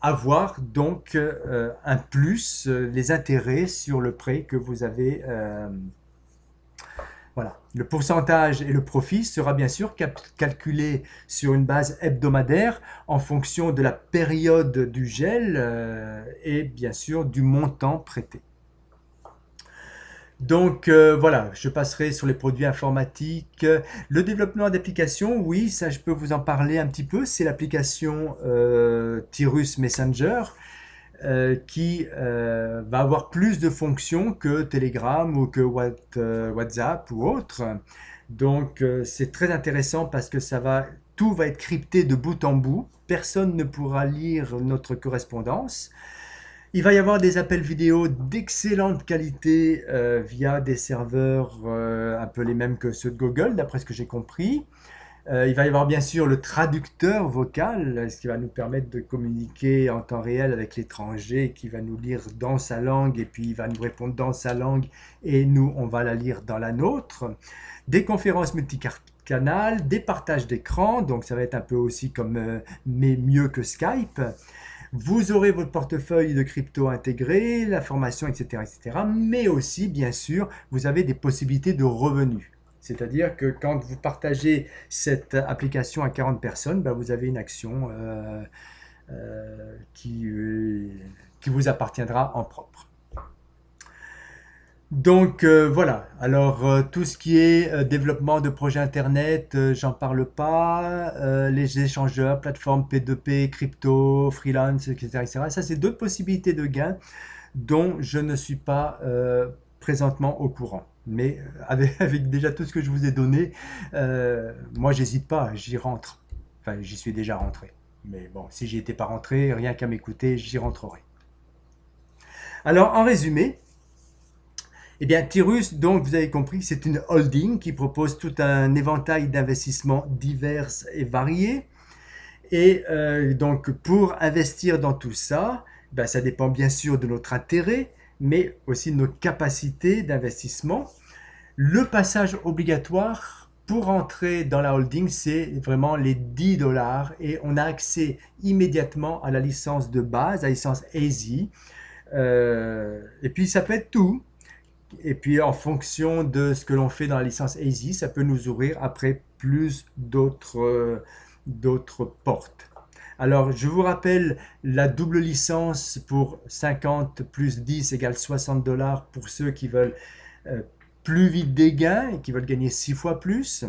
avoir donc un plus, les intérêts sur le prêt que vous avez. Voilà. Le pourcentage et le profit sera bien sûr calculé sur une base hebdomadaire en fonction de la période du gel et bien sûr du montant prêté. Donc voilà, je passerai sur les produits informatiques. Le développement d'applications, oui, ça je peux vous en parler un petit peu. C'est l'application Tyrus Messenger. qui va avoir plus de fonctions que Telegram ou que WhatsApp ou autre. Donc c'est très intéressant parce que tout va être crypté de bout en bout. Personne ne pourra lire notre correspondance. Il va y avoir des appels vidéo d'excellente qualité via des serveurs un peu les mêmes que ceux de Google, d'après ce que j'ai compris. Il va y avoir bien sûr le traducteur vocal, ce qui va nous permettre de communiquer en temps réel avec l'étranger, qui va nous lire dans sa langue et puis il va nous répondre dans sa langue et nous, on va la lire dans la nôtre. Des conférences multicanales, des partages d'écran, donc ça va être un peu aussi comme, mais mieux que Skype. Vous aurez votre portefeuille de crypto intégré, la formation, etc., etc. Mais aussi, bien sûr, vous avez des possibilités de revenus. C'est-à-dire que quand vous partagez cette application à 40 personnes, ben vous avez une action qui vous appartiendra en propre. Donc voilà, alors tout ce qui est développement de projets internet, j'en parle pas, les échangeurs, plateformes P2P, crypto, freelance, etc., etc. Ça c'est deux possibilités de gains dont je ne suis pas présentement au courant. Mais avec déjà tout ce que je vous ai donné, moi j'hésite pas, j'y rentre. Enfin j'y suis déjà rentré. Mais bon, si j'y étais pas rentré, rien qu'à m'écouter, j'y rentrerai. Alors en résumé, eh bien, Tyrus, donc vous avez compris, c'est une holding qui propose tout un éventail d'investissements divers et variés. Et donc, pour investir dans tout ça, ben, ça dépend bien sûr de notre intérêt, mais aussi de nos capacités d'investissement. Le passage obligatoire pour entrer dans la holding, c'est vraiment les 10 dollars et on a accès immédiatement à la licence de base, la licence Easy. Et puis, ça peut être tout. Et puis en fonction de ce que l'on fait dans la licence Easy, ça peut nous ouvrir après plus d'autres portes. Alors je vous rappelle la double licence pour 50 plus 10 égale 60 dollars pour ceux qui veulent plus vite des gains et qui veulent gagner 6 fois plus.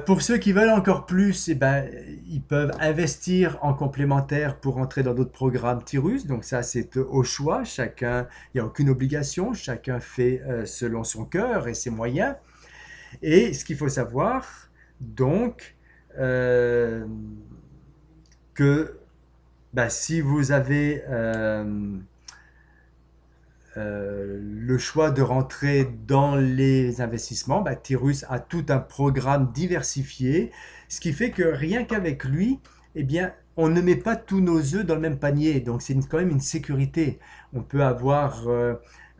Pour ceux qui veulent encore plus, eh ben, ils peuvent investir en complémentaire pour entrer dans d'autres programmes Tyrus. Donc ça, c'est au choix. Chacun, il n'y a aucune obligation. Chacun fait selon son cœur et ses moyens. Et ce qu'il faut savoir, donc, que ben, si vous avez le choix de rentrer dans les investissements, bah, Tyrus a tout un programme diversifié, ce qui fait que rien qu'avec lui, eh bien, on ne met pas tous nos œufs dans le même panier. Donc c'est quand même une sécurité. On peut avoir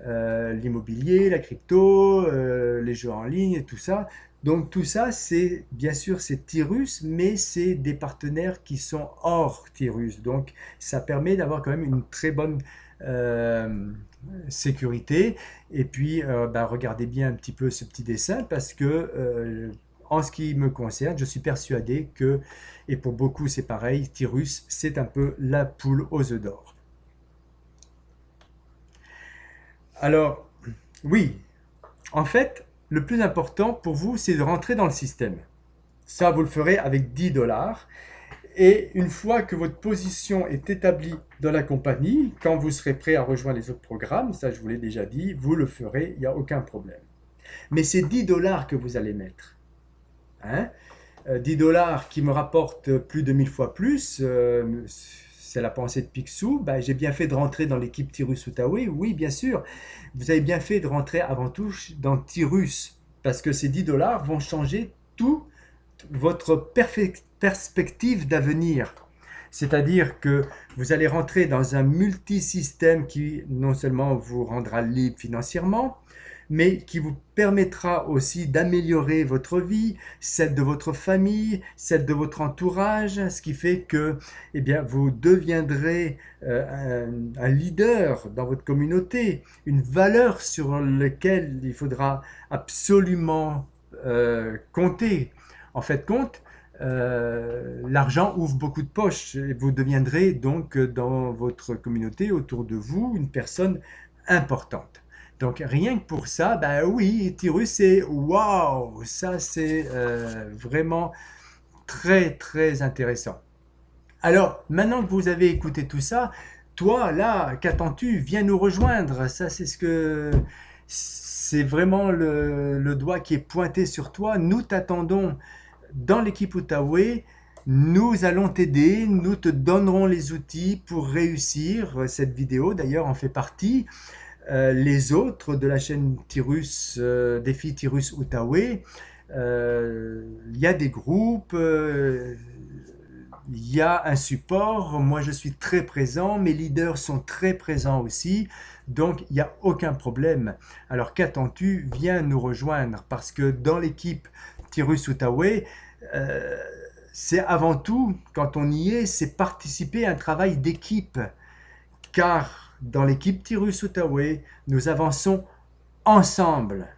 l'immobilier, la crypto, les jeux en ligne et tout ça. Donc tout ça, c'est bien sûr c'est Tyrus, mais c'est des partenaires qui sont hors Tyrus. Donc ça permet d'avoir quand même une très bonne sécurité. Et puis, bah, regardez bien un petit peu ce petit dessin parce que, en ce qui me concerne, je suis persuadé que, et pour beaucoup c'est pareil, Tyrus, c'est un peu la poule aux œufs d'or. Alors, oui, en fait, le plus important pour vous, c'est de rentrer dans le système. Ça, vous le ferez avec 10 dollars. Et une fois que votre position est établie dans la compagnie, quand vous serez prêt à rejoindre les autres programmes, ça je vous l'ai déjà dit, vous le ferez, il n'y a aucun problème. Mais c'est 10 dollars que vous allez mettre. Hein? 10 dollars qui me rapportent plus de 1000 fois plus, c'est la pensée de Picsou, ben, j'ai bien fait de rentrer dans l'équipe Tyrus Outaouais, oui bien sûr, vous avez bien fait de rentrer avant tout dans Tyrus, parce que ces 10 dollars vont changer tout votre perspective d'avenir. C'est-à-dire que vous allez rentrer dans un multisystème qui non seulement vous rendra libre financièrement, mais qui vous permettra aussi d'améliorer votre vie, celle de votre famille, celle de votre entourage, ce qui fait que eh bien, vous deviendrez un leader dans votre communauté, une valeur sur laquelle il faudra absolument compter. En fait, compte, l'argent ouvre beaucoup de poches et vous deviendrez donc dans votre communauté, autour de vous, une personne importante. Donc rien que pour ça, ben oui, Tyrus c'est waouh, ça c'est vraiment très très intéressant. Alors, maintenant que vous avez écouté tout ça, toi, là, qu'attends-tu? Viens nous rejoindre. Ça, c'est vraiment le doigt qui est pointé sur toi. Nous t'attendons dans l'équipe Outaouais. Nous allons t'aider. Nous te donnerons les outils pour réussir. Cette vidéo, d'ailleurs, en fait partie. Les autres de la chaîne Tyrus, Défi Tyrus Outaouais, il y a des groupes, il y a un support. Moi, je suis très présent. Mes leaders sont très présents aussi. Donc, il n'y a aucun problème. Alors, qu'attends-tu? Viens nous rejoindre parce que dans l'équipe Tyrus Outaouais, c'est avant tout, quand on y est, c'est participer à un travail d'équipe. Car dans l'équipe Tyrus Outaouais, nous avançons ensemble.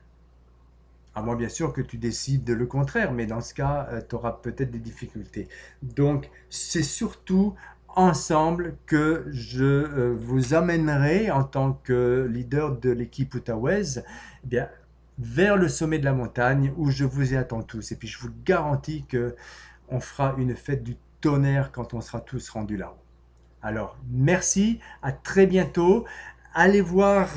À moins bien sûr que tu décides le contraire, mais dans ce cas, tu auras peut-être des difficultés. Donc, c'est surtout ensemble que je vous amènerai en tant que leader de l'équipe outaouaise, eh bien, vers le sommet de la montagne où je vous y attends tous. Et puis, je vous garantis que on fera une fête du tonnerre quand on sera tous rendus là-haut. Alors, merci, à très bientôt. Allez voir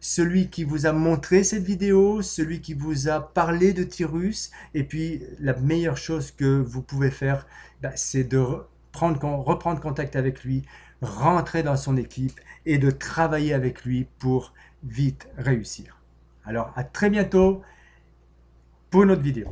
celui qui vous a montré cette vidéo, celui qui vous a parlé de Tyrus. Et puis, la meilleure chose que vous pouvez faire, c'est de reprendre contact avec lui, rentrer dans son équipe et de travailler avec lui pour vite réussir. Alors, à très bientôt pour une autre vidéo.